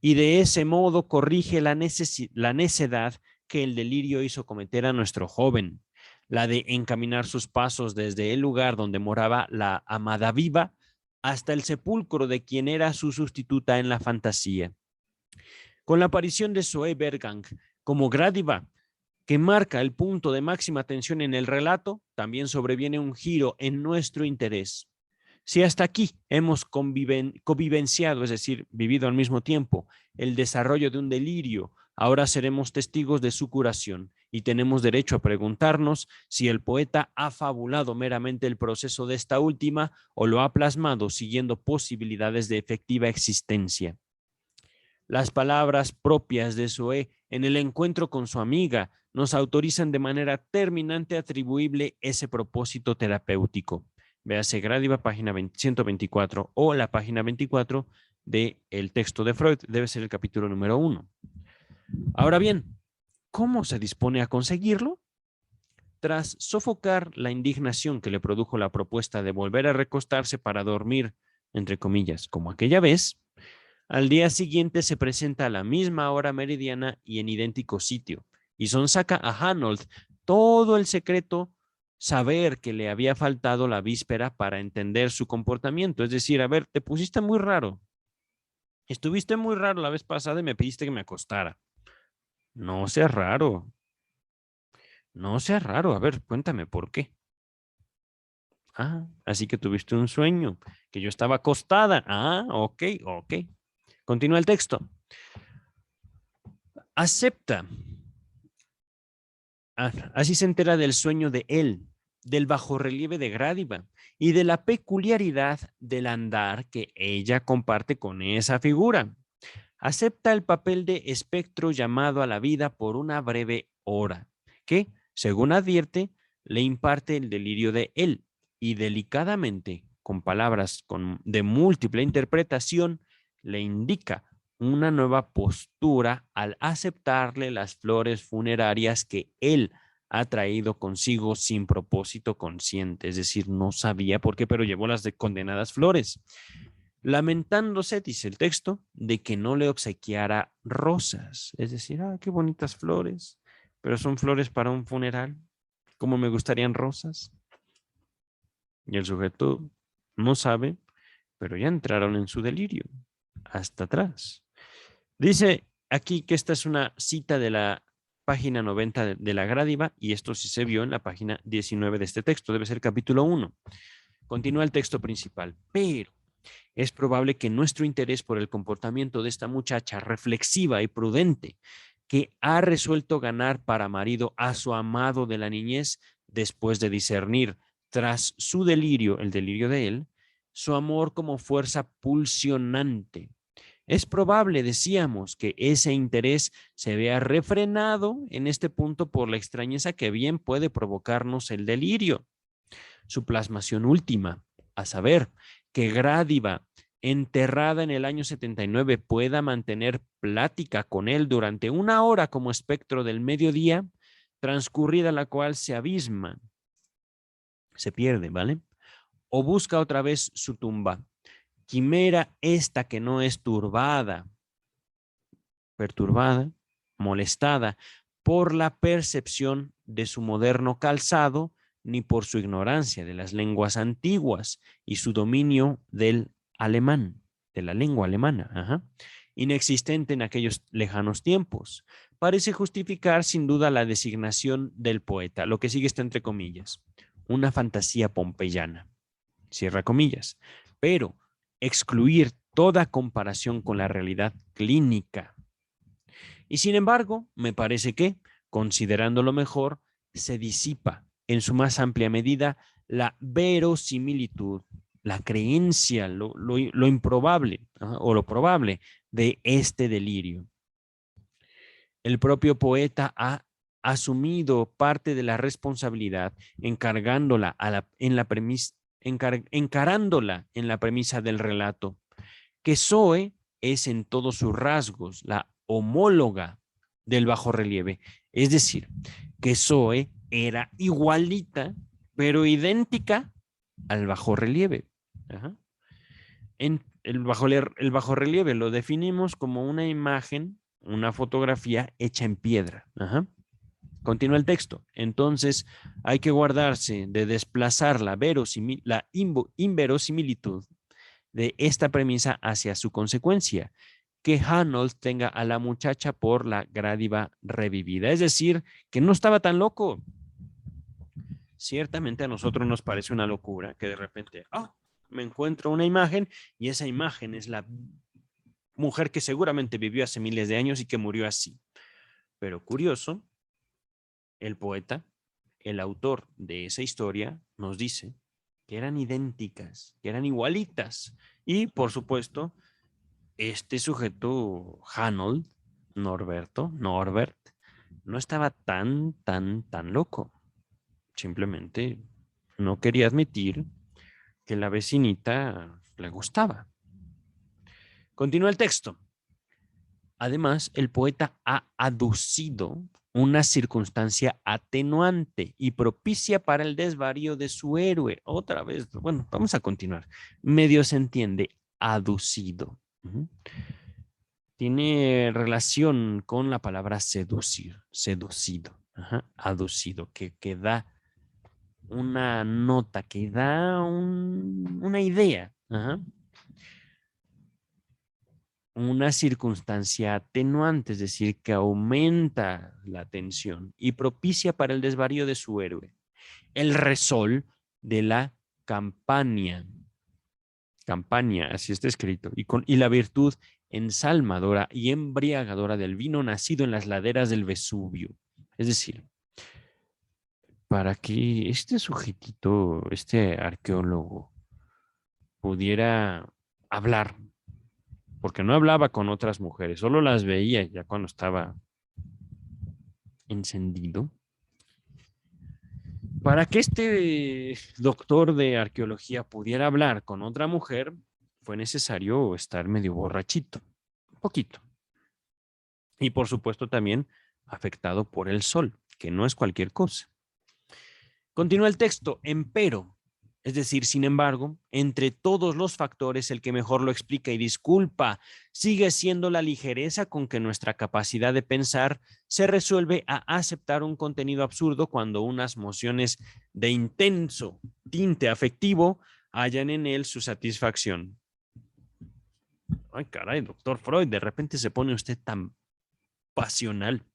Y de ese modo corrige la necedad que el delirio hizo cometer a nuestro joven, la de encaminar sus pasos desde el lugar donde moraba la amada viva hasta el sepulcro de quien era su sustituta en la fantasía. Con la aparición de Zoe Bergang como Grádiva, que marca el punto de máxima tensión en el relato, también sobreviene un giro en nuestro interés. Si hasta aquí hemos convivenciado, es decir, vivido al mismo tiempo, el desarrollo de un delirio, ahora seremos testigos de su curación y tenemos derecho a preguntarnos si el poeta ha fabulado meramente el proceso de esta última o lo ha plasmado siguiendo posibilidades de efectiva existencia. Las palabras propias de Zoe en el encuentro con su amiga nos autorizan de manera terminante atribuible ese propósito terapéutico. Véase Grádiva, página 124, o la página 24 del texto de Freud, debe ser el capítulo número 1. Ahora bien, ¿cómo se dispone a conseguirlo? Tras sofocar la indignación que le produjo la propuesta de volver a recostarse para dormir, entre comillas, como aquella vez, al día siguiente se presenta a la misma hora meridiana y en idéntico sitio, y sonsaca a Hanold todo el secreto saber que le había faltado la víspera para entender su comportamiento. Es decir, a ver, te pusiste muy raro. Estuviste muy raro la vez pasada y me pediste que me acostara. No seas raro. No seas raro. A ver, cuéntame por qué. Ah, así que tuviste un sueño, que yo estaba acostada. Ah, ok. Continúa el texto. Acepta. Así se entera del sueño de él, del bajorrelieve de Grádiva y de la peculiaridad del andar que ella comparte con esa figura. Acepta el papel de espectro llamado a la vida por una breve hora, que, según advierte, le imparte el delirio de él y delicadamente, con palabras de múltiple interpretación, le indica una nueva postura al aceptarle las flores funerarias que él ha traído consigo sin propósito consciente, es decir, no sabía por qué, pero llevó las condenadas flores, lamentándose, dice el texto, de que no le obsequiara rosas, es decir, qué bonitas flores, pero son flores para un funeral, como me gustarían rosas. Y el sujeto no sabe, pero ya entraron en su delirio, hasta atrás. Dice aquí que esta es una cita de la página 90 de la Grádiva, y esto sí se vio en la página 19 de este texto, debe ser capítulo 1. Continúa el texto principal, pero es probable que nuestro interés por el comportamiento de esta muchacha reflexiva y prudente, que ha resuelto ganar para marido a su amado de la niñez, después de discernir, tras su delirio, el delirio de él, su amor como fuerza pulsionante. Es probable, decíamos, que ese interés se vea refrenado en este punto por la extrañeza que bien puede provocarnos el delirio. Su plasmación última, a saber, que Grádiva, enterrada en el año 79, pueda mantener plática con él durante una hora como espectro del mediodía, transcurrida la cual se abisma, se pierde, ¿vale? O busca otra vez su tumba. Quimera esta que no es perturbada, molestada por la percepción de su moderno calzado, ni por su ignorancia de las lenguas antiguas y su dominio del alemán, de la lengua alemana. inexistente en aquellos lejanos tiempos. Parece justificar sin duda la designación del poeta. Lo que sigue está entre comillas. Una fantasía pompeyana. Cierra comillas. Pero excluir toda comparación con la realidad clínica. Y sin embargo, me parece que, considerando lo mejor, se disipa en su más amplia medida la verosimilitud, la creencia, lo improbable o lo probable de este delirio. El propio poeta ha asumido parte de la responsabilidad encargándola encarándola en la premisa del relato, que Zoe es en todos sus rasgos la homóloga del bajorrelieve. Es decir, que Zoe era igualita, pero idéntica al bajorrelieve. Ajá. El bajorrelieve lo definimos como una imagen, una fotografía hecha en piedra. Ajá. Continúa el texto. Entonces, hay que guardarse de desplazar la inverosimilitud de esta premisa hacia su consecuencia, que Hanold tenga a la muchacha por la grádiva revivida. Es decir, que no estaba tan loco. Ciertamente a nosotros nos parece una locura que de repente, me encuentro una imagen y esa imagen es la mujer que seguramente vivió hace miles de años y que murió así. Pero curioso, el poeta, el autor de esa historia, nos dice que eran idénticas, que eran igualitas. Y, por supuesto, este sujeto, Norbert, no estaba tan loco. Simplemente no quería admitir que la vecinita le gustaba. Continúa el texto. Además, el poeta ha aducido una circunstancia atenuante y propicia para el desvarío de su héroe. Otra vez, bueno, vamos a continuar. Medio se entiende, aducido. Tiene relación con la palabra seducir, seducido, aducido, que da una nota, que da una idea. Una circunstancia atenuante, es decir, que aumenta la tensión y propicia para el desvarío de su héroe. El resol de la campaña, así está escrito, y la virtud ensalmadora y embriagadora del vino nacido en las laderas del Vesubio. Es decir, para que este sujetito, este arqueólogo, pudiera hablar, porque no hablaba con otras mujeres, solo las veía ya cuando estaba encendido. Para que este doctor de arqueología pudiera hablar con otra mujer, fue necesario estar medio borrachito, un poquito. Y por supuesto también afectado por el sol, que no es cualquier cosa. Continúa el texto, empero, es decir, sin embargo, entre todos los factores, el que mejor lo explica y disculpa sigue siendo la ligereza con que nuestra capacidad de pensar se resuelve a aceptar un contenido absurdo cuando unas mociones de intenso tinte afectivo hallan en él su satisfacción. Ay, caray, doctor Freud, de repente se pone usted tan pasional.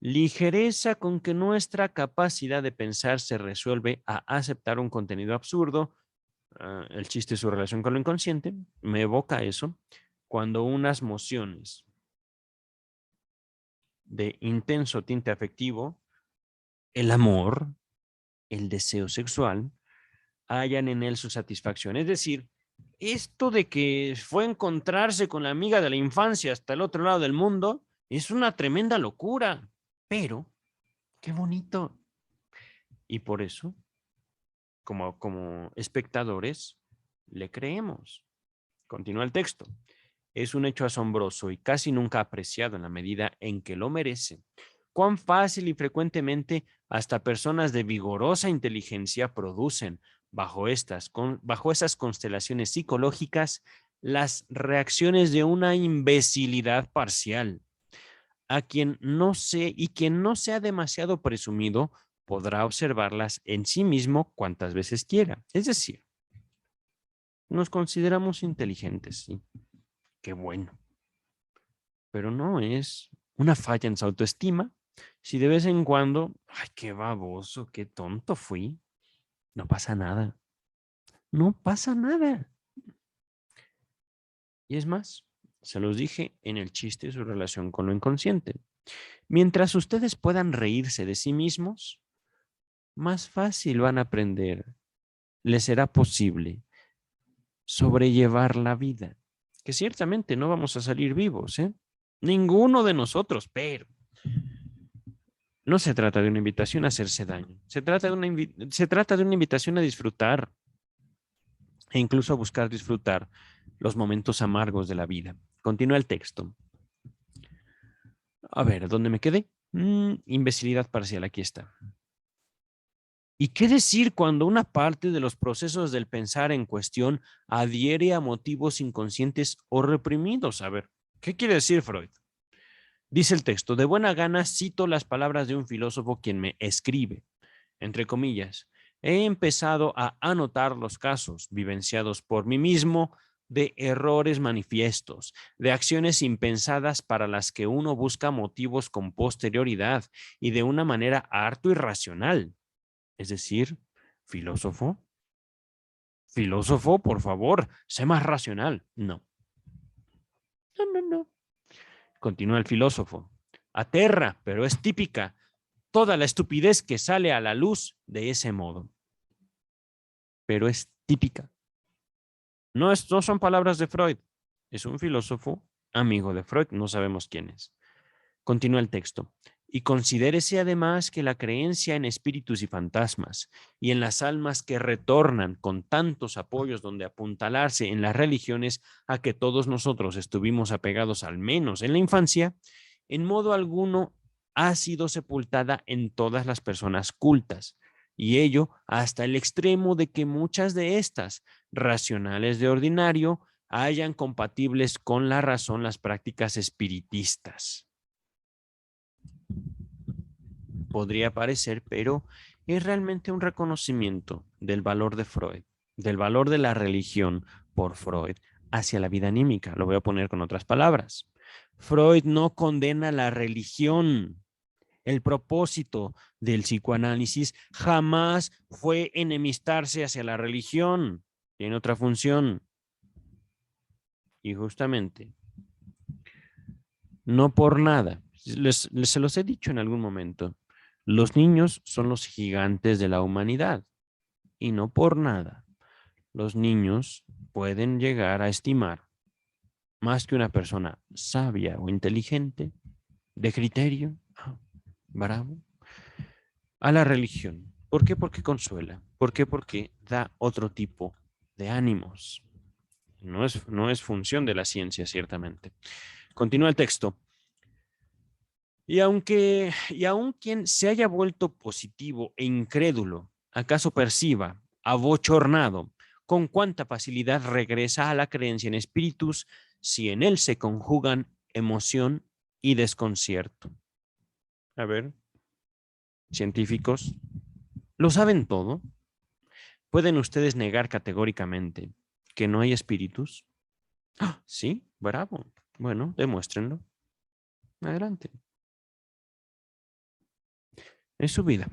Ligereza con que nuestra capacidad de pensar se resuelve a aceptar un contenido absurdo. El chiste es su relación con lo inconsciente. Me evoca eso. Cuando unas mociones de intenso tinte afectivo, el amor, el deseo sexual, hallan en él su satisfacción. Es decir, esto de que fue a encontrarse con la amiga de la infancia hasta el otro lado del mundo es una tremenda locura. Pero, qué bonito. Y por eso, como espectadores, le creemos. Continúa el texto. Es un hecho asombroso y casi nunca apreciado en la medida en que lo merece. Cuán fácil y frecuentemente hasta personas de vigorosa inteligencia producen bajo esas constelaciones psicológicas las reacciones de una imbecilidad parcial. A quien no sea demasiado presumido podrá observarlas en sí mismo cuantas veces quiera. Es decir, Nos consideramos inteligentes, sí. Qué bueno. Pero no es una falla en su autoestima. Si de vez en cuando, ay, qué baboso, qué tonto fui, no pasa nada. No pasa nada. Y es más, se los dije en el chiste su relación con lo inconsciente. Mientras ustedes puedan reírse de sí mismos, más fácil van a aprender. Les será posible sobrellevar la vida. Que ciertamente no vamos a salir vivos, ¿eh? Ninguno de nosotros, pero no se trata de una invitación a hacerse daño. Se trata de una invitación a disfrutar e incluso a buscar disfrutar los momentos amargos de la vida. Continúa el texto. A ver, ¿dónde me quedé? Imbecilidad parcial, aquí está. ¿Y qué decir cuando una parte de los procesos del pensar en cuestión adhiere a motivos inconscientes o reprimidos? A ver, ¿qué quiere decir Freud? Dice el texto, de buena gana cito las palabras de un filósofo quien me escribe, entre comillas, he empezado a anotar los casos vivenciados por mí mismo de errores manifiestos, de acciones impensadas para las que uno busca motivos con posterioridad y de una manera harto irracional. Es decir, filósofo, filósofo, por favor, sé más racional. No, no, no, no. Continúa el filósofo. Aterra, pero es típica toda la estupidez que sale a la luz de ese modo. Pero es típica. No son palabras de Freud. Es un filósofo amigo de Freud. No sabemos quién es. Continúa el texto. Y considérese además que la creencia en espíritus y fantasmas y en las almas que retornan con tantos apoyos donde apuntalarse en las religiones a que todos nosotros estuvimos apegados al menos en la infancia, en modo alguno ha sido sepultada en todas las personas cultas, y ello hasta el extremo de que muchas de estas, racionales de ordinario, hayan compatibles con la razón las prácticas espiritistas. Podría parecer, pero es realmente un reconocimiento del valor de Freud, del valor de la religión por Freud hacia la vida anímica. Lo voy a poner con otras palabras. Freud no condena la religión. El propósito del psicoanálisis jamás fue enemistarse hacia la religión. Tiene otra función. Y justamente, no por nada, se los he dicho en algún momento, los niños son los gigantes de la humanidad y no por nada. Los niños pueden llegar a estimar más que una persona sabia o inteligente, de criterio, bravo, a la religión. ¿Por qué? Porque consuela. ¿Por qué? Porque da otro tipo de ánimos. No es función de la ciencia, ciertamente. Continúa el texto. Y aun quien se haya vuelto positivo e incrédulo, acaso perciba, abochornado, con cuánta facilidad regresa a la creencia en espíritus si en él se conjugan emoción y desconcierto. A ver, científicos, ¿lo saben todo? ¿Pueden ustedes negar categóricamente que no hay espíritus? ¡Ah! Sí, bravo. Bueno, demuéstrenlo. Adelante. Es su vida.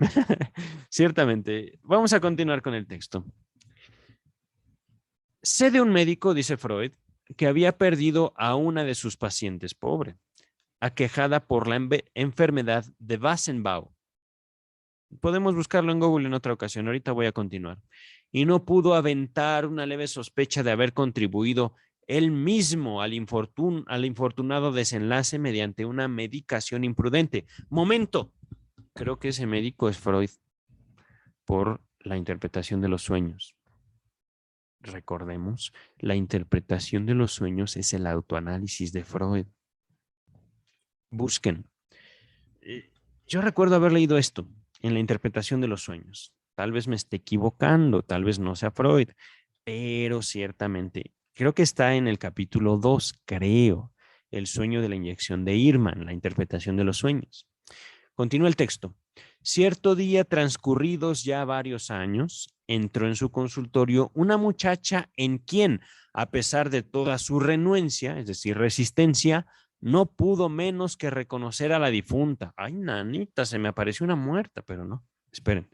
Ciertamente. Vamos a continuar con el texto. Sé de un médico, dice Freud, que había perdido a una de sus pacientes, pobre, aquejada por la enfermedad de Wassenbau. Podemos buscarlo en Google en otra ocasión. Ahorita voy a continuar. Y no pudo aventar una leve sospecha de haber contribuido él mismo al infortunado desenlace mediante una medicación imprudente. Momento. Creo que ese médico es Freud por la interpretación de los sueños. Recordemos, la interpretación de los sueños es el autoanálisis de Freud. Busquen. Yo recuerdo haber leído esto en la interpretación de los sueños. Tal vez me esté equivocando, tal vez no sea Freud, pero ciertamente, creo que está en el capítulo 2, creo, el sueño de la inyección de Irman, la interpretación de los sueños. Continúa el texto. Cierto día, transcurridos ya varios años, entró en su consultorio una muchacha en quien, a pesar de toda su renuencia, es decir, resistencia, no pudo menos que reconocer a la difunta. Ay, nanita, se me apareció una muerta, pero no. Esperen.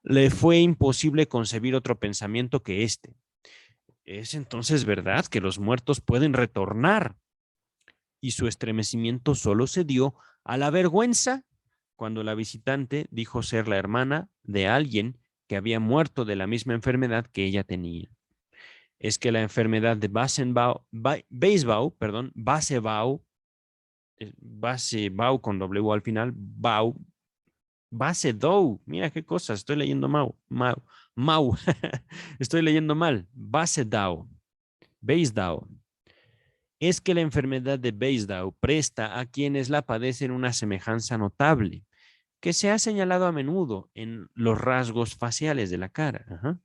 Le fue imposible concebir otro pensamiento que este. ¿Es entonces verdad que los muertos pueden retornar? Y su estremecimiento solo se dio a la vergüenza cuando la visitante dijo ser la hermana de alguien que había muerto de la misma enfermedad que ella tenía. Es que la enfermedad de Basebau con W al final, Basedow, mira qué cosa, estoy leyendo Mau, estoy leyendo mal, Basedow, es que la enfermedad de Basedow presta a quienes la padecen una semejanza notable, que se ha señalado a menudo en los rasgos faciales de la cara. Ajá.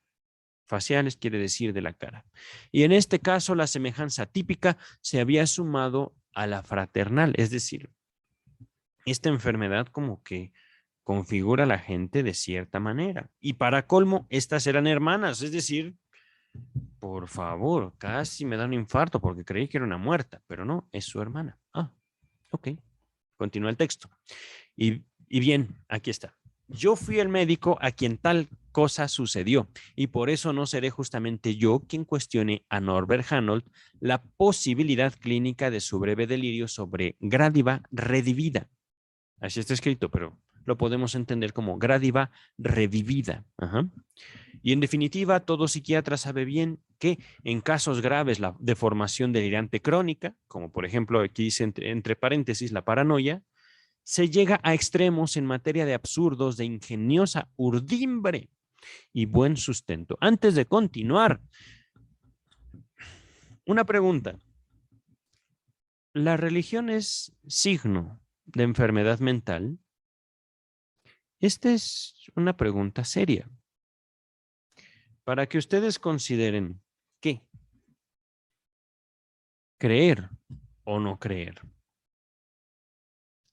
Faciales quiere decir de la cara. Y en este caso la semejanza típica se había sumado a la fraternal, es decir, esta enfermedad como que configura a la gente de cierta manera. Y para colmo, estas eran hermanas, es decir, por favor, casi me da un infarto porque creí que era una muerta, pero no, es su hermana. Ah, ok. Continúa el texto. Y bien, aquí está. Yo fui el médico a quien tal cosa sucedió y por eso no seré justamente yo quien cuestione a Norbert Hanold la posibilidad clínica de su breve delirio sobre Gradiva redivida. Así está escrito, pero lo podemos entender como Gradiva revivida. Ajá. Y en definitiva, todo psiquiatra sabe bien que en casos graves la deformación delirante crónica, como por ejemplo aquí dice entre paréntesis la paranoia, se llega a extremos en materia de absurdos de ingeniosa urdimbre y buen sustento. Antes de continuar, una pregunta. ¿La religión es signo de enfermedad mental? Esta es una pregunta seria. Para que ustedes consideren qué, creer o no creer,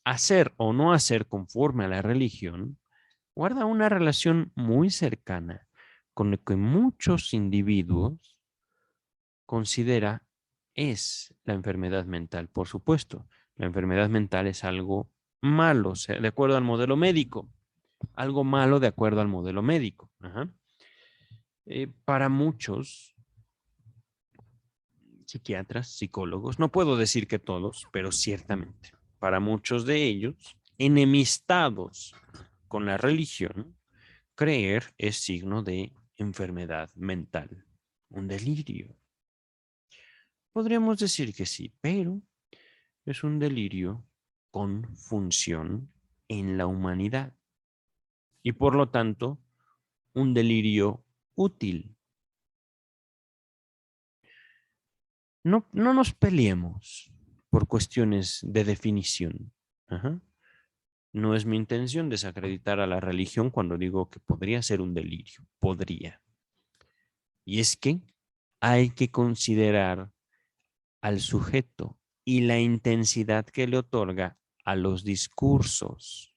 hacer o no hacer conforme a la religión, guarda una relación muy cercana con lo que muchos individuos considera es la enfermedad mental. Por supuesto, la enfermedad mental es algo malo, o sea, de acuerdo al modelo médico, algo malo de acuerdo al modelo médico. Ajá. Para muchos psiquiatras, psicólogos, no puedo decir que todos, pero ciertamente, para muchos de ellos, enemistados con la religión, creer es signo de enfermedad mental, un delirio. Podríamos decir que sí, pero es un delirio con función en la humanidad y por lo tanto un delirio útil. No nos peleemos por cuestiones de definición. Ajá. No es mi intención desacreditar a la religión cuando digo que podría ser un delirio. Podría. Y es que hay que considerar al sujeto y la intensidad que le otorga a los discursos,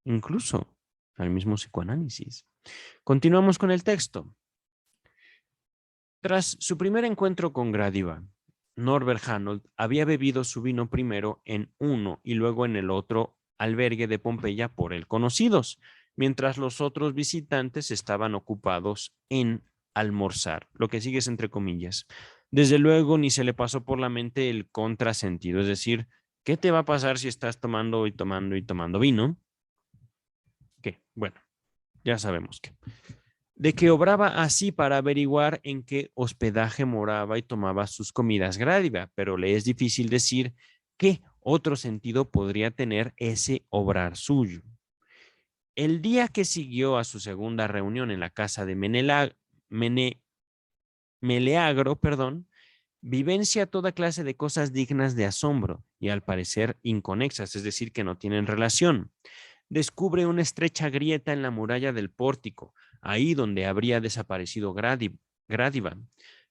incluso al mismo psicoanálisis. Continuamos con el texto. Tras su primer encuentro con Gradiva, Norbert Hanold había bebido su vino primero en uno y luego en el otro albergue de Pompeya por él conocidos, mientras los otros visitantes estaban ocupados en almorzar, lo que sigue es entre comillas. Desde luego ni se le pasó por la mente el contrasentido, es decir, ¿qué te va a pasar si estás tomando y tomando y tomando vino? ¿Qué? Bueno, ya sabemos que de que obraba así para averiguar en qué hospedaje moraba y tomaba sus comidas Gradiva, pero le es difícil decir qué otro sentido podría tener ese obrar suyo. El día que siguió a su segunda reunión en la casa de Meleagro, vivencia toda clase de cosas dignas de asombro y al parecer inconexas, es decir, que no tienen relación. Descubre una estrecha grieta en la muralla del pórtico, ahí donde habría desaparecido Gradiva.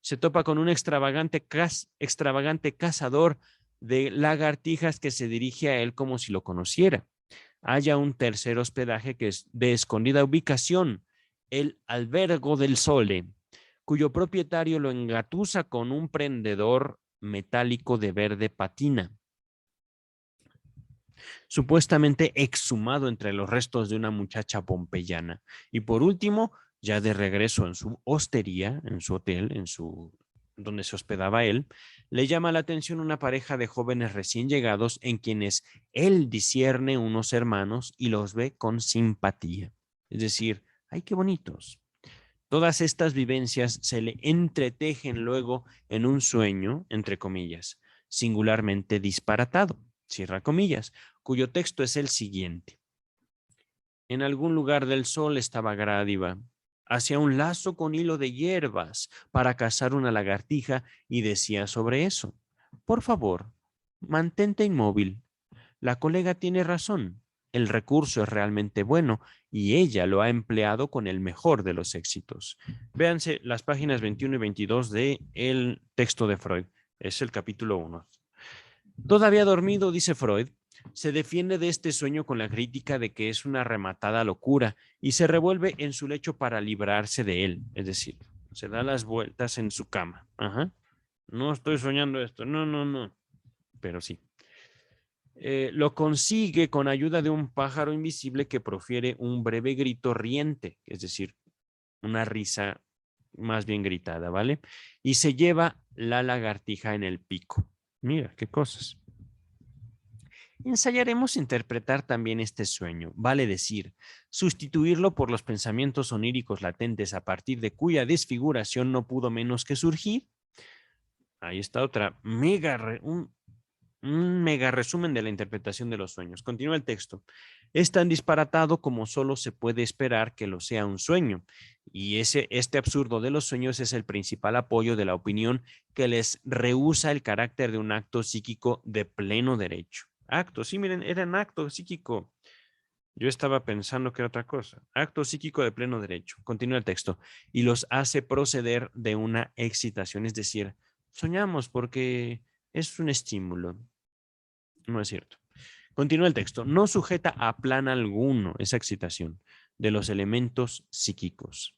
Se topa con un extravagante cazador de lagartijas que se dirige a él como si lo conociera. Halla un tercer hospedaje que es de escondida ubicación el albergo del Sole, cuyo propietario lo engatusa con un prendedor metálico de verde patina, supuestamente exhumado entre los restos de una muchacha pompeyana. Y por último, ya de regreso en su hostería, en su hotel, donde se hospedaba él, le llama la atención una pareja de jóvenes recién llegados en quienes él discierne unos hermanos y los ve con simpatía. Es decir, ¡ay, qué bonitos! Todas estas vivencias se le entretejen luego en un sueño, entre comillas, singularmente disparatado, cierra comillas, cuyo texto es el siguiente. En algún lugar del sol estaba Grádiva, hacía un lazo con hilo de hierbas para cazar una lagartija y decía sobre eso: por favor, mantente inmóvil. La colega tiene razón. El recurso es realmente bueno y ella lo ha empleado con el mejor de los éxitos. Véanse las páginas 21 y 22 del texto de Freud. Es el capítulo 1. Todavía dormido, dice Freud, se defiende de este sueño con la crítica de que es una rematada locura y se revuelve en su lecho para librarse de él. Es decir, se da las vueltas en su cama. Ajá. No estoy soñando esto. No, no, no. Pero sí. Lo consigue con ayuda de un pájaro invisible que profiere un breve grito riente, es decir, una risa más bien gritada, ¿vale? Y se lleva la lagartija en el pico. Mira, qué cosas. Ensayaremos interpretar también este sueño, vale decir, sustituirlo por los pensamientos oníricos latentes a partir de cuya desfiguración no pudo menos que surgir. Ahí está otra un mega resumen de la interpretación de los sueños. Continúa el texto. Es tan disparatado como solo se puede esperar que lo sea un sueño. Y este absurdo de los sueños es el principal apoyo de la opinión que les rehúsa el carácter de un acto psíquico de pleno derecho. Acto, sí, miren, era un acto psíquico. Yo estaba pensando que era otra cosa. Acto psíquico de pleno derecho. Continúa el texto. Y los hace proceder de una excitación, es decir, soñamos porque es un estímulo. No es cierto. Continúa el texto. No sujeta a plan alguno esa excitación de los elementos psíquicos.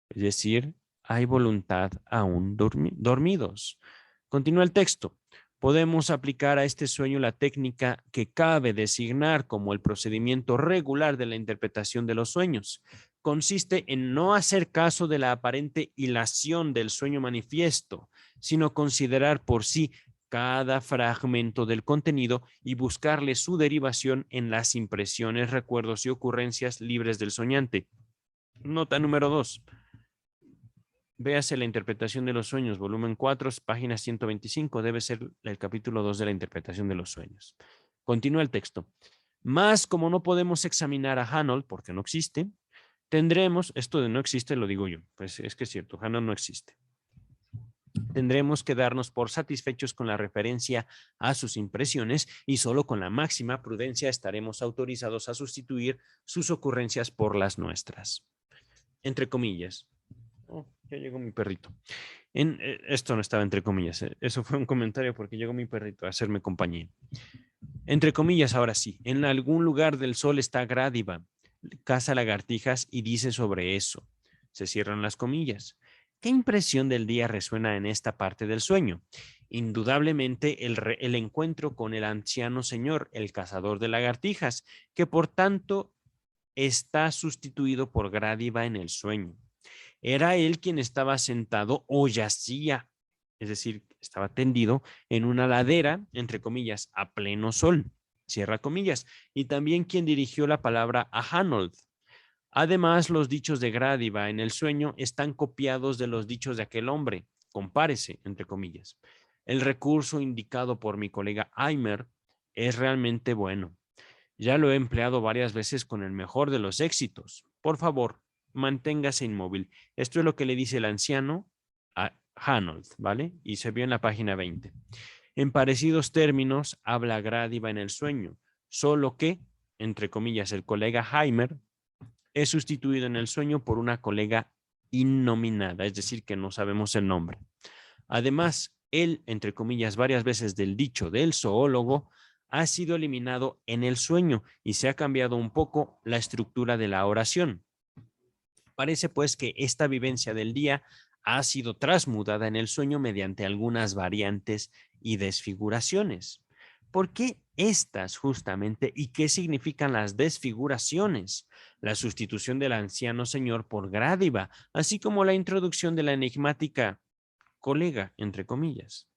Es decir, hay voluntad aún dormidos. Continúa el texto. Podemos aplicar a este sueño la técnica que cabe designar como el procedimiento regular de la interpretación de los sueños. Consiste en no hacer caso de la aparente hilación del sueño manifiesto, sino considerar por sí cada fragmento del contenido y buscarle su derivación en las impresiones, recuerdos y ocurrencias libres del soñante. Nota número 2. Véase la interpretación de los sueños, volumen 4, página 125, debe ser el capítulo 2 de la interpretación de los sueños. Continúa el texto. Más como no podemos examinar a Hanold, porque no existe, tendremos, esto de no existe lo digo yo, pues es que es cierto, Hanold no existe. Tendremos que darnos por satisfechos con la referencia a sus impresiones y solo con la máxima prudencia estaremos autorizados a sustituir sus ocurrencias por las nuestras. Entre comillas. Oh, ya llegó mi perrito. Esto no estaba entre comillas. Eso fue un comentario porque llegó mi perrito a hacerme compañía. Entre comillas, ahora sí. En algún lugar del sol está Grádiva, caza lagartijas y dice sobre eso. Se cierran las comillas. ¿Qué impresión del día resuena en esta parte del sueño? Indudablemente el encuentro con el anciano señor, el cazador de lagartijas, que por tanto está sustituido por Grádiva en el sueño. Era él quien estaba sentado o yacía, es decir, estaba tendido en una ladera, entre comillas, a pleno sol, cierra comillas, y también quien dirigió la palabra a Hanold. Además, los dichos de Grádiva en el sueño están copiados de los dichos de aquel hombre, compárese, entre comillas. El recurso indicado por mi colega Eimer es realmente bueno. Ya lo he empleado varias veces con el mejor de los éxitos. Por favor, manténgase inmóvil. Esto es lo que le dice el anciano a Hanold, ¿vale? Y se vio en la página 20. En parecidos términos, habla Grádiva en el sueño, solo que, entre comillas, el colega Heimer es sustituido en el sueño por una colega innominada, es decir, que no sabemos el nombre. Además, él, entre comillas, varias veces del dicho del zoólogo, ha sido eliminado en el sueño y se ha cambiado un poco la estructura de la oración. Parece pues que esta vivencia del día ha sido transmudada en el sueño mediante algunas variantes y desfiguraciones. ¿Por qué estas justamente y qué significan las desfiguraciones? La sustitución del anciano señor por Grádiva, así como la introducción de la enigmática colega, entre comillas.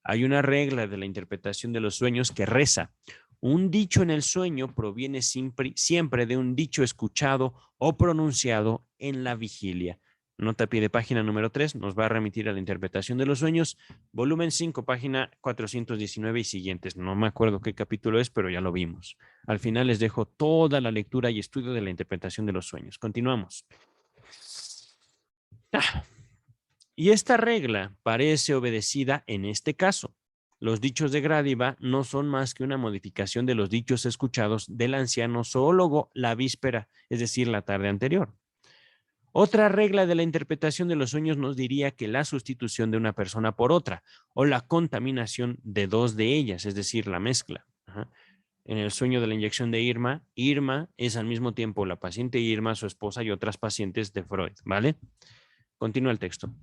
Hay una regla de la interpretación de los sueños que reza: un dicho en el sueño proviene siempre de un dicho escuchado o pronunciado en la vigilia. Nota a pie de página número 3 nos va a remitir a la interpretación de los sueños, volumen 5, página 419 y siguientes. No me acuerdo qué capítulo es, pero ya lo vimos. Al final les dejo toda la lectura y estudio de la interpretación de los sueños. Continuamos. Y esta regla parece obedecida en este caso. Los dichos de Grádiva no son más que una modificación de los dichos escuchados del anciano zoólogo la víspera, es decir, la tarde anterior. Otra regla de la interpretación de los sueños nos diría que la sustitución de una persona por otra o la contaminación de dos de ellas, es decir, la mezcla. En el sueño de la inyección de Irma, Irma es al mismo tiempo la paciente Irma, su esposa y otras pacientes de Freud, ¿vale? Continúa el texto.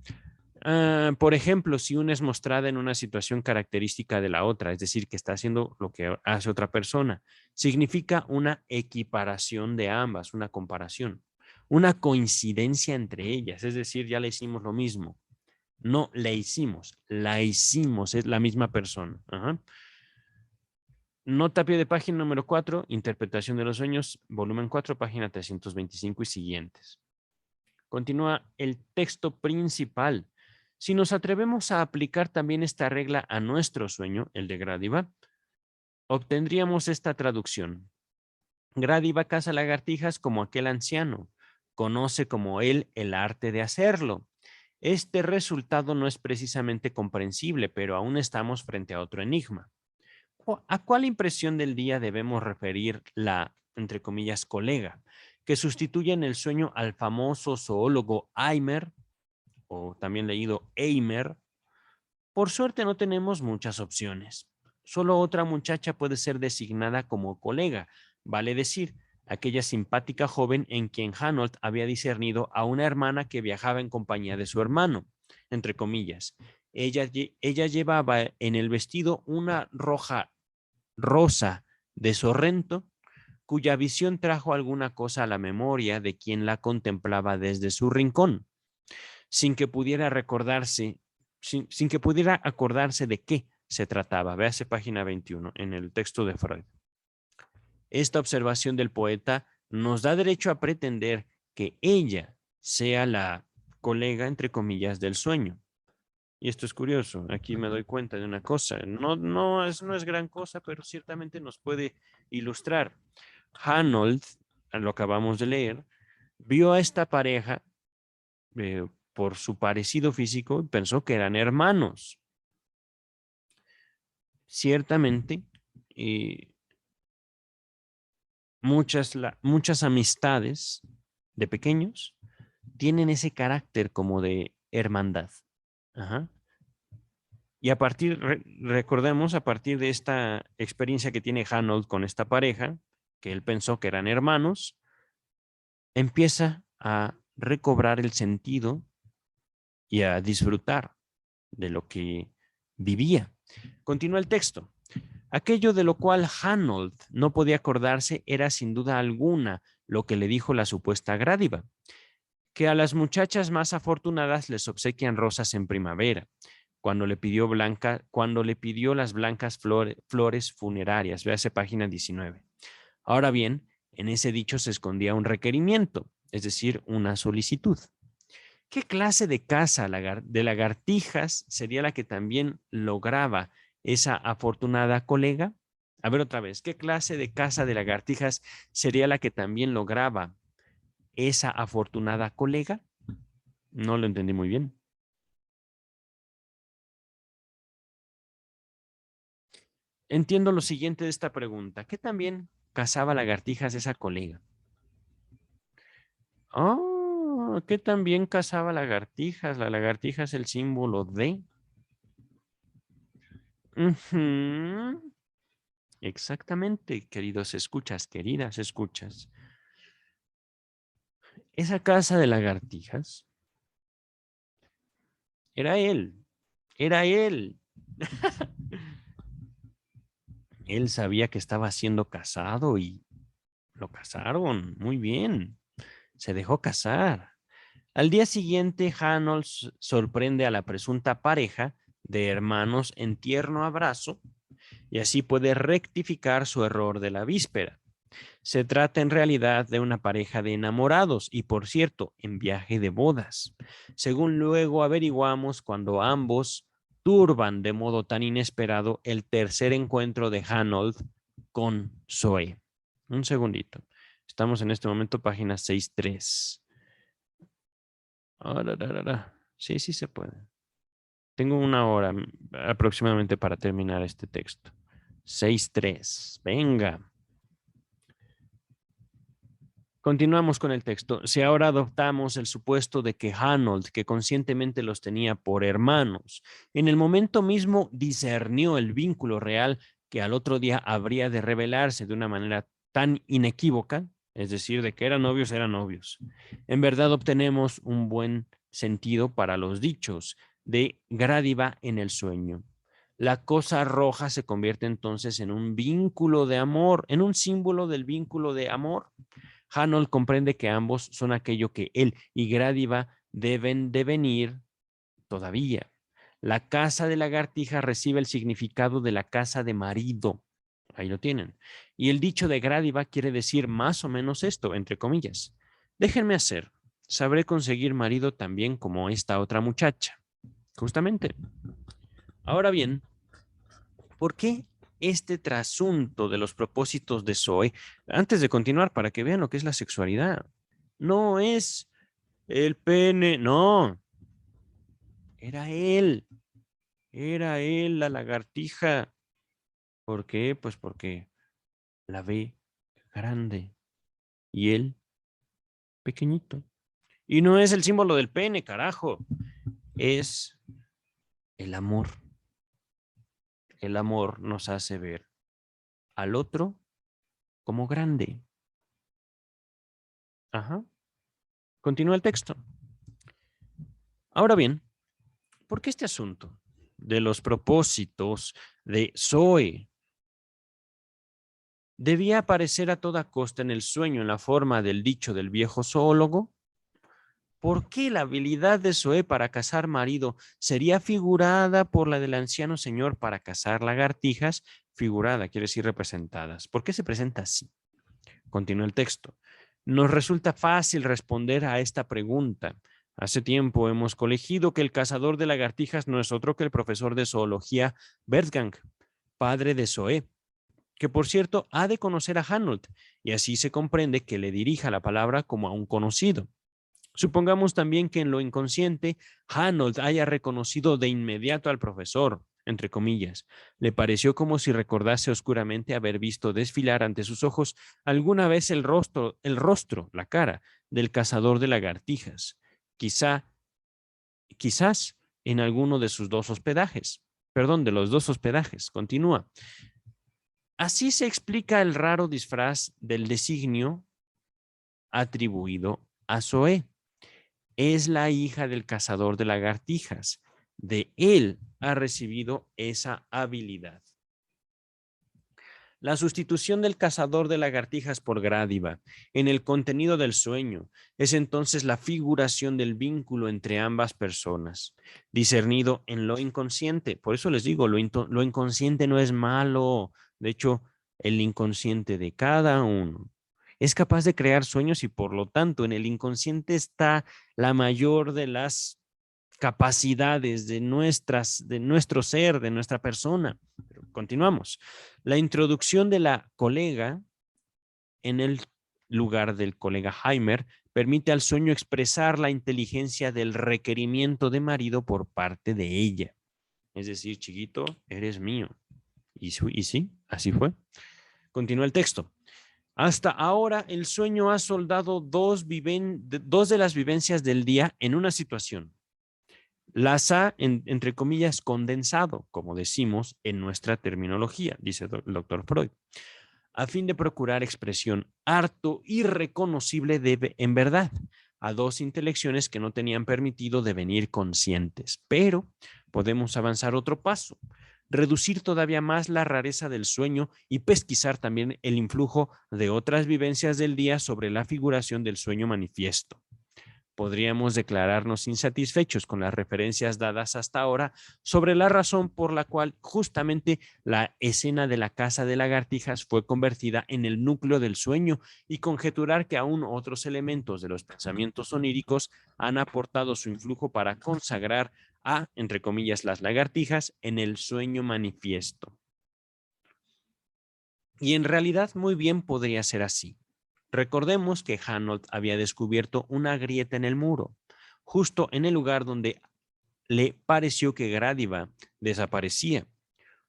Por ejemplo, si una es mostrada en una situación característica de la otra, es decir, que está haciendo lo que hace otra persona, significa una equiparación de ambas, una comparación, una coincidencia entre ellas, es decir, ya le hicimos lo mismo. No le hicimos, la hicimos, es la misma persona. Ajá. Nota a pie de página número 4, interpretación de los sueños, volumen 4, página 325 y siguientes. Continúa el texto principal. Si nos atrevemos a aplicar también esta regla a nuestro sueño, el de Grádiva, obtendríamos esta traducción. Grádiva caza lagartijas como aquel anciano, conoce como él el arte de hacerlo. Este resultado no es precisamente comprensible, pero aún estamos frente a otro enigma. ¿A cuál impresión del día debemos referir la, entre comillas, colega, que sustituye en el sueño al famoso zoólogo Eimer, o también leído Eimer? Por suerte no tenemos muchas opciones. Solo otra muchacha puede ser designada como colega, vale decir, aquella simpática joven en quien Hanold había discernido a una hermana que viajaba en compañía de su hermano, entre comillas. Ella llevaba en el vestido una rosa de Sorrento, cuya visión trajo alguna cosa a la memoria de quien la contemplaba desde su rincón, sin que pudiera recordarse, sin que pudiera acordarse de qué se trataba. Véase página 21 en el texto de Freud. Esta observación del poeta nos da derecho a pretender que ella sea la colega, entre comillas, del sueño. Y esto es curioso, aquí me doy cuenta de una cosa, no es gran cosa, pero ciertamente nos puede ilustrar. Hanold, lo acabamos de leer, vio a esta pareja por su parecido físico y pensó que eran hermanos. Ciertamente, muchas amistades de pequeños tienen ese carácter como de hermandad. Ajá. Y recordemos, a partir de esta experiencia que tiene Hanold con esta pareja, que él pensó que eran hermanos, empieza a recobrar el sentido y a disfrutar de lo que vivía. Continúa el texto. Aquello de lo cual Hanold no podía acordarse era sin duda alguna lo que le dijo la supuesta Grádiva, que a las muchachas más afortunadas les obsequian rosas en primavera, cuando le pidió las blancas flores funerarias. Véase página 19. Ahora bien, en ese dicho se escondía un requerimiento, es decir, una solicitud. ¿Qué clase de caza de lagartijas sería la que también lograba esa afortunada colega? A ver otra vez, ¿qué clase de caza de lagartijas sería la que también lograba esa afortunada colega? No lo entendí muy bien. Entiendo lo siguiente de esta pregunta. ¿Qué también cazaba lagartijas esa colega? Oh, ¿qué también cazaba lagartijas? La lagartija es el símbolo de... Ujú. Exactamente, queridos escuchas, queridas escuchas. esa casa de lagartijas era él. Era él. Él sabía que estaba siendo casado y lo casaron. Muy bien. Se dejó casar. Al día siguiente, Hanold sorprende a la presunta pareja de hermanos en tierno abrazo y así puede rectificar su error de la víspera. Se trata en realidad de una pareja de enamorados y, por cierto, en viaje de bodas. Según luego averiguamos, cuando ambos turban de modo tan inesperado el tercer encuentro de Hanold con Zoe. Un segundito. Estamos en este momento página 6.3. Sí, sí se puede. Tengo una hora aproximadamente para terminar este texto. 6.3. Venga. Continuamos con el texto. Si ahora adoptamos el supuesto de que Hanold, que conscientemente los tenía por hermanos, en el momento mismo discernió el vínculo real que al otro día habría de revelarse de una manera tan inequívoca, es decir, de que eran novios, en verdad obtenemos un buen sentido para los dichos de Gradiva en el sueño. La cosa roja se convierte entonces en un vínculo de amor, en un símbolo del vínculo de amor. Hanold comprende que ambos son aquello que él y Gradiva deben devenir todavía. La casa de lagartija recibe el significado de la casa de marido. Ahí lo tienen. Y el dicho de Gradiva quiere decir más o menos esto, entre comillas. Déjenme hacer. Sabré conseguir marido también como esta otra muchacha. Justamente. Ahora bien, ¿por qué este trasunto de los propósitos de Zoe? Antes de continuar, para que vean lo que es la sexualidad. No es el pene, no. Era él la lagartija. ¿Por qué? Pues porque la ve grande y él pequeñito. Y no es el símbolo del pene, carajo. Es el amor. El amor nos hace ver al otro como grande. Ajá. Continúa el texto. Ahora bien, ¿por qué este asunto de los propósitos de Zoe debía aparecer a toda costa en el sueño en la forma del dicho del viejo zoólogo? ¿Por qué la habilidad de Zoe para cazar marido sería figurada por la del anciano señor para cazar lagartijas? Figurada, quiere decir representadas. ¿Por qué se presenta así? Continúa el texto. Nos resulta fácil responder a esta pregunta. Hace tiempo hemos colegido que el cazador de lagartijas no es otro que el profesor de zoología Bertgang, padre de Zoe, que por cierto ha de conocer a Hanold, y así se comprende que le dirija la palabra como a un conocido. Supongamos también que en lo inconsciente Hanold haya reconocido de inmediato al profesor, entre comillas. Le pareció como si recordase oscuramente haber visto desfilar ante sus ojos alguna vez el rostro, la cara del cazador de lagartijas. Quizás en alguno de sus dos hospedajes. Perdón, de los dos hospedajes. Continúa. Así se explica el raro disfraz del designio atribuido a Zoe. Es la hija del cazador de lagartijas. De él ha recibido esa habilidad. La sustitución del cazador de lagartijas por Gradiva en el contenido del sueño es entonces la figuración del vínculo entre ambas personas, discernido en lo inconsciente. Por eso les digo, lo inconsciente no es malo. De hecho, el inconsciente de cada uno es capaz de crear sueños y por lo tanto en el inconsciente está la mayor de las capacidades de nuestro ser, de nuestra persona. Pero continuamos. La introducción de la colega en el lugar del colega Heimer permite al sueño expresar la inteligencia del requerimiento de marido por parte de ella. Es decir, chiquito, eres mío. Y sí, así fue. Continúa el texto. Hasta ahora, el sueño ha soldado dos de las vivencias del día en una situación. Las ha, entre comillas, condensado, como decimos en nuestra terminología, dice el doctor Freud, a fin de procurar expresión harto irreconocible en verdad. a dos intelecciones que no tenían permitido devenir conscientes. Pero podemos avanzar otro paso, reducir todavía más la rareza del sueño y pesquisar también el influjo de otras vivencias del día sobre la figuración del sueño manifiesto. Podríamos declararnos insatisfechos con las referencias dadas hasta ahora sobre la razón por la cual justamente la escena de la casa de lagartijas fue convertida en el núcleo del sueño y conjeturar que aún otros elementos de los pensamientos oníricos han aportado su influjo para consagrar a, entre comillas, las lagartijas en el sueño manifiesto. Y en realidad muy bien podría ser así. Recordemos que Hanold había descubierto una grieta en el muro, justo en el lugar donde le pareció que Gradiva desaparecía.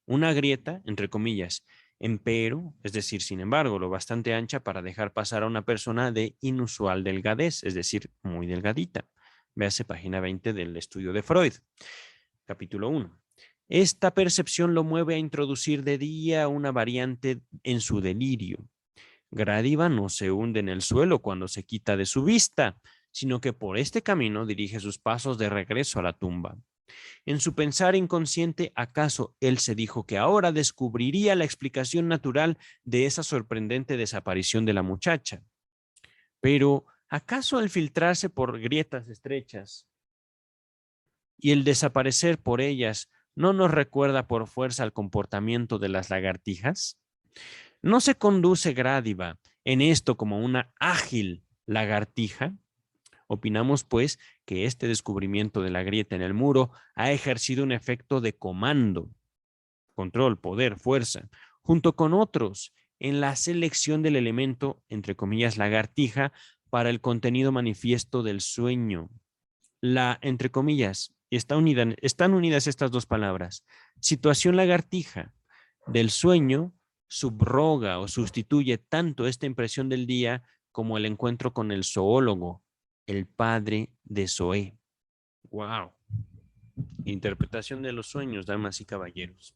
Una grieta, entre comillas, empero, es decir, sin embargo, lo bastante ancha para dejar pasar a una persona de inusual delgadez, es decir, muy delgadita. Véase página 20 del estudio de Freud, capítulo 1. Esta percepción lo mueve a introducir de día una variante en su delirio. Gradiva no se hunde en el suelo cuando se quita de su vista, sino que por este camino dirige sus pasos de regreso a la tumba. En su pensar inconsciente, ¿acaso él se dijo que ahora descubriría la explicación natural de esa sorprendente desaparición de la muchacha? Pero, ¿acaso el filtrarse por grietas estrechas y el desaparecer por ellas no nos recuerda por fuerza al comportamiento de las lagartijas? ¿No se conduce Gradiva en esto como una ágil lagartija? Opinamos, pues, que este descubrimiento de la grieta en el muro ha ejercido un efecto de comando, control, poder, fuerza, junto con otros, en la selección del elemento, entre comillas, lagartija, para el contenido manifiesto del sueño. La, entre comillas, están unidas estas dos palabras. Situación lagartija del sueño subroga o sustituye tanto esta impresión del día como el encuentro con el zoólogo, el padre de Zoé. ¡Wow! Interpretación de los sueños, damas y caballeros.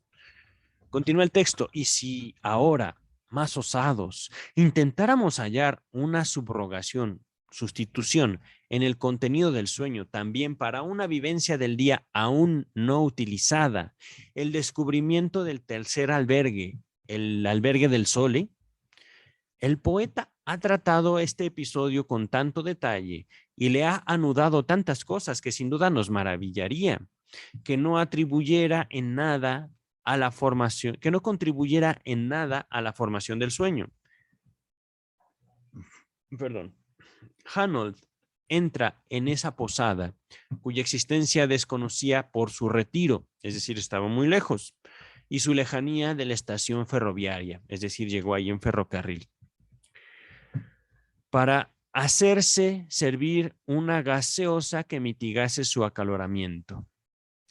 Continúa el texto. Y si ahora, más osados, intentáramos hallar una subrogación, sustitución en el contenido del sueño, también para una vivencia del día aún no utilizada, el descubrimiento del tercer albergue, el albergue del Sole, el poeta ha tratado este episodio con tanto detalle y le ha anudado tantas cosas que sin duda nos maravillaría que no atribuyera en nada a la formación, que no contribuyera en nada a la formación del sueño. Perdón. Hanold entra en esa posada cuya existencia desconocía por su retiro, es decir, estaba muy lejos, y su lejanía de la estación ferroviaria, es decir, llegó ahí en ferrocarril, para hacerse servir una gaseosa que mitigase su acaloramiento.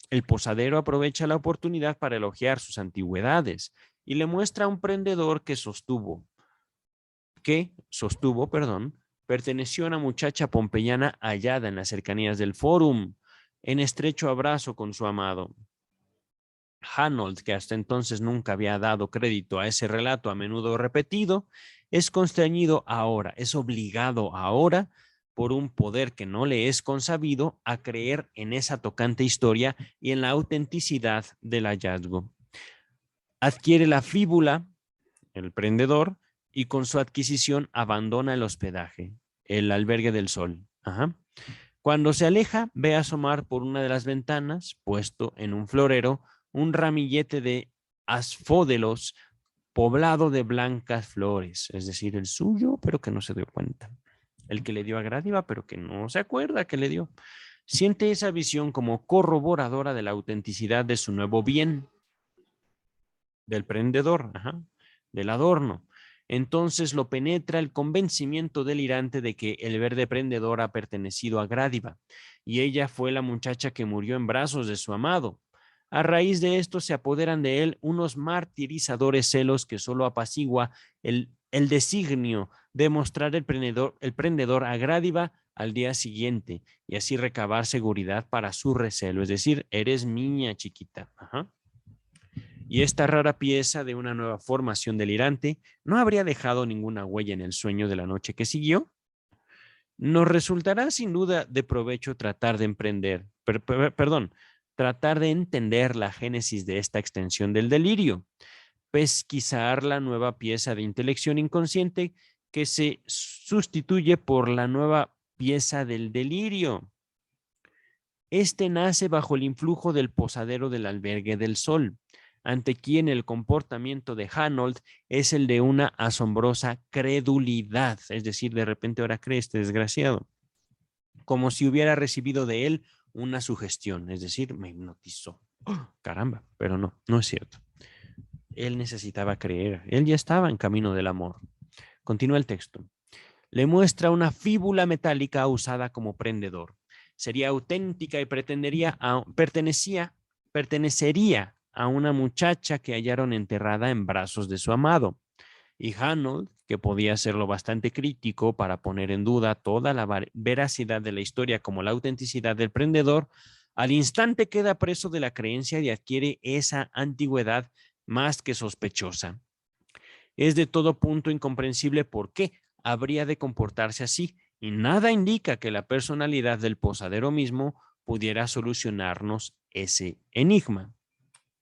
El posadero aprovecha la oportunidad para elogiar sus antigüedades y le muestra a un prendedor que sostuvo, perteneció a una muchacha pompeyana hallada en las cercanías del Fórum, en estrecho abrazo con su amado. Hanold, que hasta entonces nunca había dado crédito a ese relato a menudo repetido, es constreñido ahora, es obligado ahora por un poder que no le es consabido a creer en esa tocante historia y en la autenticidad del hallazgo. Adquiere la fíbula, el prendedor, y con su adquisición abandona el hospedaje, el albergue del Sol. Ajá. Cuando se aleja, ve asomar por una de las ventanas, puesto en un florero, un ramillete de asfódelos poblado de blancas flores, es decir, el suyo, pero que no se dio cuenta. El que le dio a Gradiva, pero que no se acuerda que le dio. Siente esa visión como corroboradora de la autenticidad de su nuevo bien, del prendedor, del adorno. Entonces lo penetra el convencimiento delirante de que el verde prendedor ha pertenecido a Gradiva, y ella fue la muchacha que murió en brazos de su amado. A raíz de esto se apoderan de él unos martirizadores celos que solo apacigua el designio de mostrar el prendedor a Gradiva al día siguiente y así recabar seguridad para su recelo. Es decir, eres niña chiquita. Y esta rara pieza de una nueva formación delirante no habría dejado ninguna huella en el sueño de la noche que siguió. Nos resultará sin duda de provecho tratar de tratar de entender la génesis de esta extensión del delirio, pesquisar la nueva pieza de intelección inconsciente que se sustituye por la nueva pieza del delirio. Este nace bajo el influjo del posadero del albergue del sol, ante quien el comportamiento de Hanold es el de una asombrosa credulidad, es decir, de repente ahora cree este desgraciado, como si hubiera recibido de él una sugestión, es decir, me hipnotizó. ¡Oh, caramba! Pero no, no es cierto. Él necesitaba creer, él ya estaba en camino del amor. Continúa el texto. Le muestra una fíbula metálica usada como prendedor. Sería auténtica y pertenecería a una muchacha que hallaron enterrada en brazos de su amado. Y Hanold, que podía serlo bastante crítico para poner en duda toda la veracidad de la historia como la autenticidad del prendedor, al instante queda preso de la creencia y adquiere esa antigüedad más que sospechosa. Es de todo punto incomprensible por qué habría de comportarse así, y nada indica que la personalidad del posadero mismo pudiera solucionarnos ese enigma.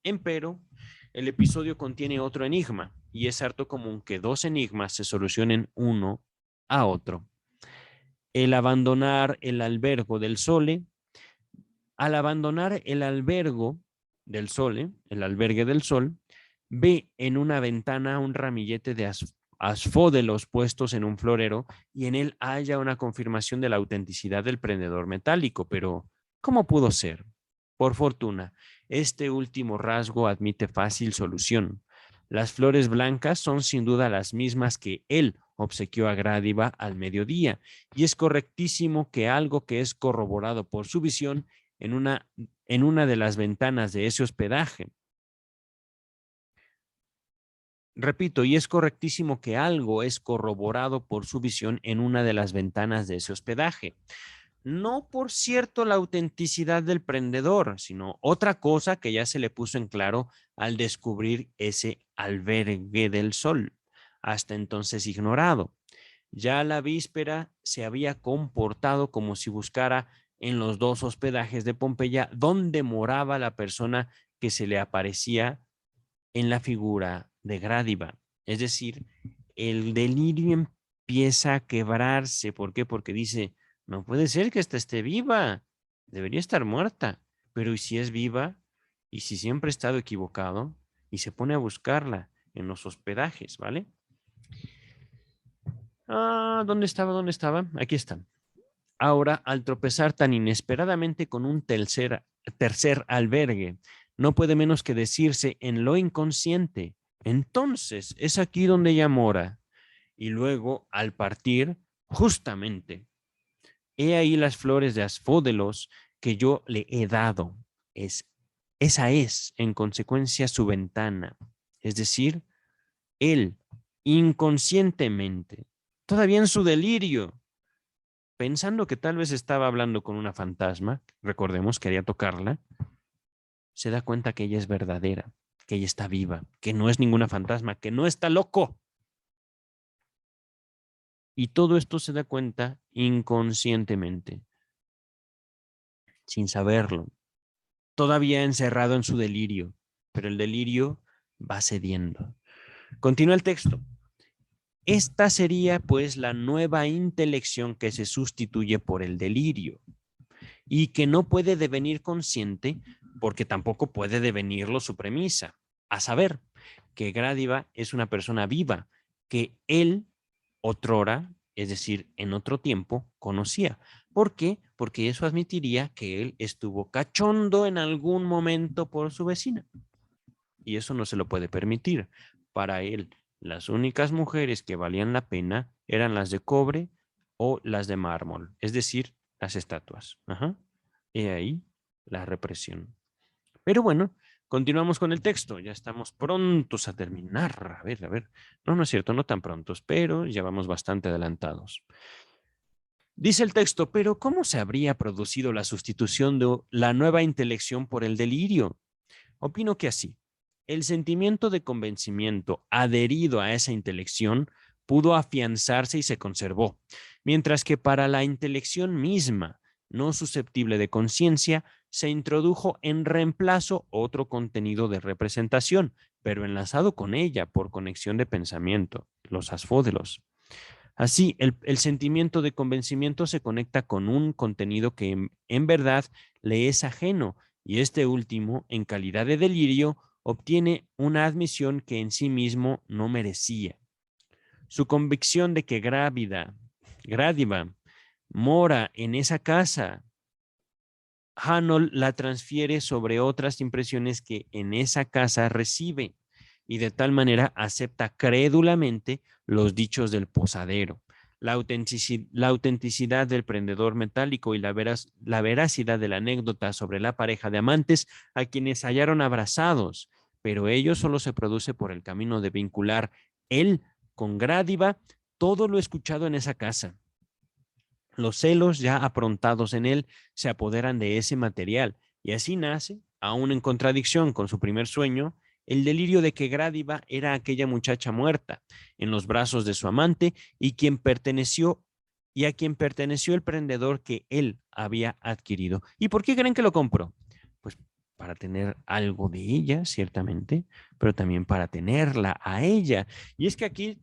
Empero, el episodio contiene otro enigma, y es harto común que dos enigmas se solucionen uno a otro. El abandonar el albergo del Sole, al abandonar el albergo del Sole, el albergue del Sol, ve en una ventana un ramillete de asfódelos puestos en un florero y en él haya una confirmación de la autenticidad del prendedor metálico. Pero, ¿cómo pudo ser? Por fortuna, este último rasgo admite fácil solución. Las flores blancas son sin duda las mismas que él obsequió a Grádiva al mediodía, y es correctísimo que algo que es corroborado por su visión en una de las ventanas de ese hospedaje. Repito, y es correctísimo que algo es corroborado por su visión en una de las ventanas de ese hospedaje. No por cierto la autenticidad del prendedor, sino otra cosa que ya se le puso en claro al descubrir ese albergue del sol, hasta entonces ignorado. Ya la víspera se había comportado como si buscara en los dos hospedajes de Pompeya dónde moraba la persona que se le aparecía en la figura de Grádiva. Es decir, el delirio empieza a quebrarse. ¿Por qué? Porque dice, no puede ser que esta esté viva, debería estar muerta. Pero ¿y si es viva? ¿Y si siempre he estado equivocado? Y se pone a buscarla en los hospedajes, ¿vale? ¿Dónde estaba? ¿Dónde estaba? Aquí está. Ahora, al tropezar tan inesperadamente con un tercer albergue, no puede menos que decirse en lo inconsciente, entonces es aquí donde ella mora. Y luego, al partir, justamente, he ahí las flores de asfódelos que yo le he dado. Esa es, en consecuencia, su ventana. Es decir, él, inconscientemente, todavía en su delirio, pensando que tal vez estaba hablando con una fantasma, recordemos, quería tocarla, se da cuenta que ella es verdadera, que ella está viva, que no es ninguna fantasma, que no está loco. Y todo esto se da cuenta inconscientemente, sin saberlo, todavía encerrado en su delirio, pero el delirio va cediendo. Continúa el texto. Esta sería pues la nueva intelección que se sustituye por el delirio y que no puede devenir consciente porque tampoco puede devenirlo su premisa, a saber, que Grádiva es una persona viva que él otrora, es decir, en otro tiempo, conocía. ¿Por qué? Porque eso admitiría que él estuvo cachondo en algún momento por su vecina. Y eso no se lo puede permitir. Para él, las únicas mujeres que valían la pena eran las de cobre o las de mármol, es decir, las estatuas. Ajá. He ahí la represión. Pero bueno, continuamos con el texto. Ya estamos prontos a terminar. A ver. No, no es cierto, no tan prontos, pero ya vamos bastante adelantados. Dice el texto, pero ¿cómo se habría producido la sustitución de la nueva intelección por el delirio? Opino que así. El sentimiento de convencimiento adherido a esa intelección pudo afianzarse y se conservó, mientras que para la intelección misma, no susceptible de conciencia, se introdujo en reemplazo otro contenido de representación, pero enlazado con ella por conexión de pensamiento, los asfódelos. Así, el sentimiento de convencimiento se conecta con un contenido que en verdad le es ajeno, y este último, en calidad de delirio, obtiene una admisión que en sí mismo no merecía. Su convicción de que Gradiva mora en esa casa, Hanold la transfiere sobre otras impresiones que en esa casa recibe y de tal manera acepta crédulamente los dichos del posadero, la autenticidad del prendedor metálico y la veracidad de la anécdota sobre la pareja de amantes a quienes hallaron abrazados, pero ello solo se produce por el camino de vincular él con Gradiva todo lo escuchado en esa casa. Los celos ya aprontados en él se apoderan de ese material y así nace, aún en contradicción con su primer sueño, el delirio de que Gradiva era aquella muchacha muerta en los brazos de su amante y a quien perteneció el prendedor que él había adquirido. ¿Y por qué creen que lo compró? Pues para tener algo de ella, ciertamente, pero también para tenerla a ella. Y es que aquí,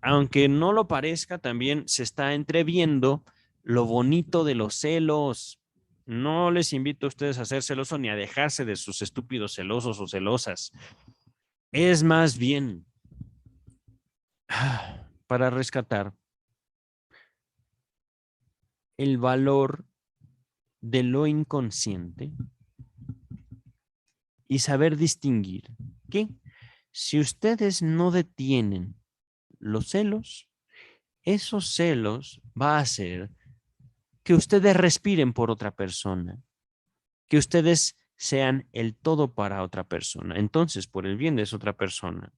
aunque no lo parezca, también se está entreviendo lo bonito de los celos. No les invito a ustedes a ser celosos ni a dejarse de sus estúpidos celosos o celosas. Es más bien para rescatar el valor de lo inconsciente y saber distinguir que si ustedes no detienen los celos, esos celos va a hacer que ustedes respiren por otra persona, que ustedes sean el todo para otra persona. Entonces, por el bien de esa otra persona,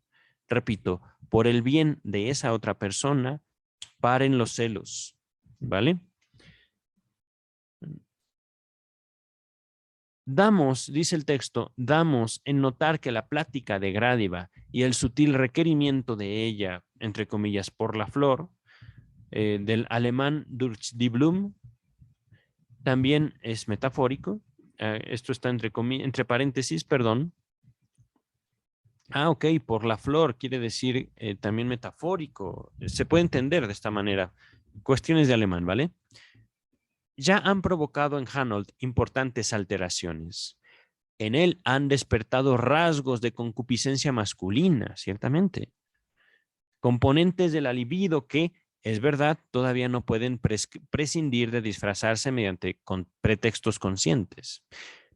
repito, por el bien de esa otra persona, paren los celos, ¿vale? Damos, dice el texto, damos en notar que la plática de Gradiva y el sutil requerimiento de ella, entre comillas, por la flor, del alemán durch die Blume, también es metafórico. Esto está entre paréntesis, perdón. Ok, por la flor quiere decir también metafórico. Se puede entender de esta manera. Cuestiones de alemán, ¿vale? Ya han provocado en Hanold importantes alteraciones. En él han despertado rasgos de concupiscencia masculina, ciertamente. Componentes de la libido que, es verdad, todavía no pueden prescindir de disfrazarse mediante pretextos conscientes.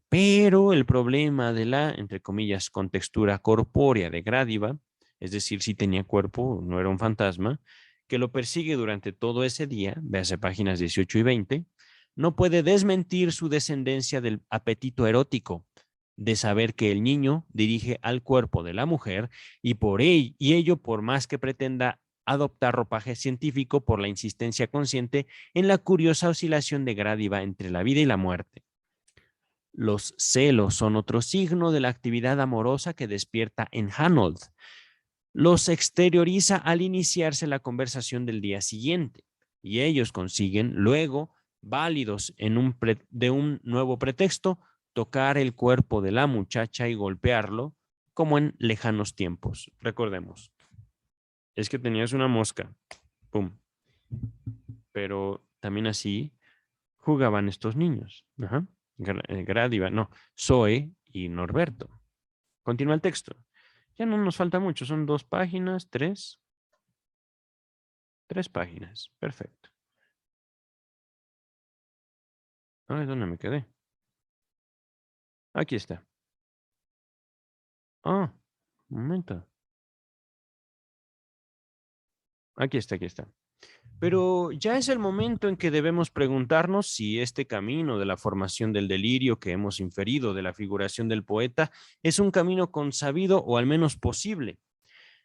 Pero el problema de la, entre comillas, contextura corpórea de Gradiva, es decir, si tenía cuerpo, no era un fantasma, que lo persigue durante todo ese día, véase páginas 18 y 20, no puede desmentir su descendencia del apetito erótico, de saber que el niño dirige al cuerpo de la mujer y ello por más que pretenda adoptar ropaje científico por la insistencia consciente en la curiosa oscilación de Gradiva entre la vida y la muerte. Los celos son otro signo de la actividad amorosa que despierta en Hanold. Los exterioriza al iniciarse la conversación del día siguiente y ellos consiguen luego, válidos de un nuevo pretexto, tocar el cuerpo de la muchacha y golpearlo como en lejanos tiempos. Recordemos, es que tenías una mosca, pum, pero también así jugaban estos niños. Ajá. Gradiva, no, Zoe y Norberto. Continúa el texto. Ya no nos falta mucho, son 2 páginas, 3. 3 páginas, perfecto. Ay, ¿dónde me quedé? Aquí está. Ah, un momento. Aquí está, aquí está. Pero ya es el momento en que debemos preguntarnos si este camino de la formación del delirio que hemos inferido de la figuración del poeta es un camino consabido o al menos posible.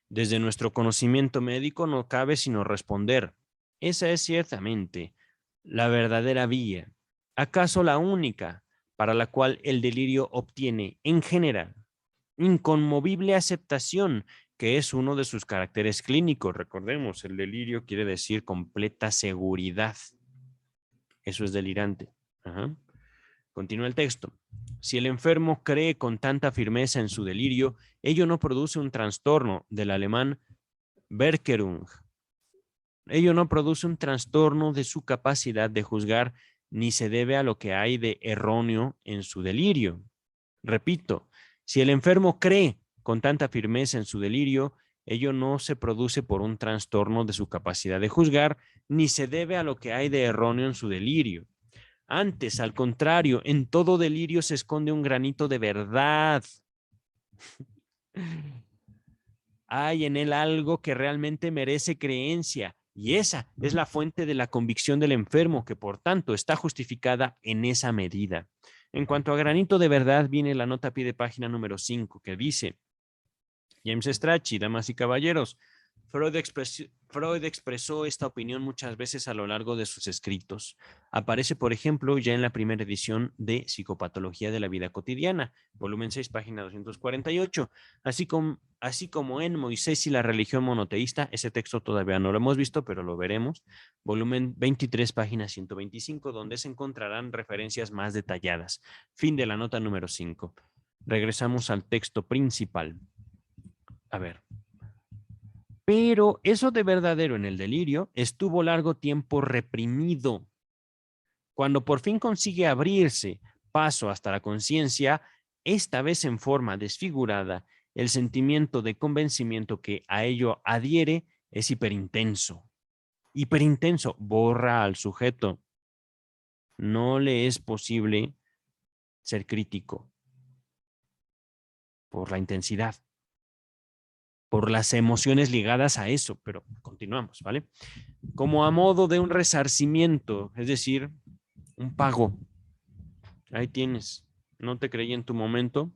Desde nuestro conocimiento médico no cabe sino responder. Esa es ciertamente la verdadera vía, acaso la única para la cual el delirio obtiene, en general, inconmovible aceptación que es uno de sus caracteres clínicos. Recordemos, el delirio quiere decir completa seguridad. Eso es delirante. Ajá. Continúa el texto. Si el enfermo cree con tanta firmeza en su delirio, ello no produce un trastorno, del alemán Verkerung. Ello no produce un trastorno de su capacidad de juzgar, ni se debe a lo que hay de erróneo en su delirio. Repito, si el enfermo cree con tanta firmeza en su delirio, ello no se produce por un trastorno de su capacidad de juzgar, ni se debe a lo que hay de erróneo en su delirio. Antes, al contrario, en todo delirio se esconde un granito de verdad. Hay en él algo que realmente merece creencia, y esa es la fuente de la convicción del enfermo, que por tanto está justificada en esa medida. En cuanto a granito de verdad, viene la nota a pie de página número 5, que dice: James Strachey, damas y caballeros, Freud expresó esta opinión muchas veces a lo largo de sus escritos. Aparece, por ejemplo, ya en la primera edición de Psicopatología de la Vida Cotidiana, volumen 6, página 248, así como en Moisés y la religión monoteísta. Ese texto todavía no lo hemos visto, pero lo veremos, volumen 23, página 125, donde se encontrarán referencias más detalladas. Fin de la nota número 5. Regresamos al texto principal. A ver. Pero eso de verdadero en el delirio estuvo largo tiempo reprimido. Cuando por fin consigue abrirse paso hasta la conciencia, esta vez en forma desfigurada, el sentimiento de convencimiento que a ello adhiere es hiperintenso. Hiperintenso, borra al sujeto. No le es posible ser crítico por la intensidad, por las emociones ligadas a eso, pero continuamos, ¿vale? Como a modo de un resarcimiento, es decir, un pago. Ahí tienes. No te creí en tu momento,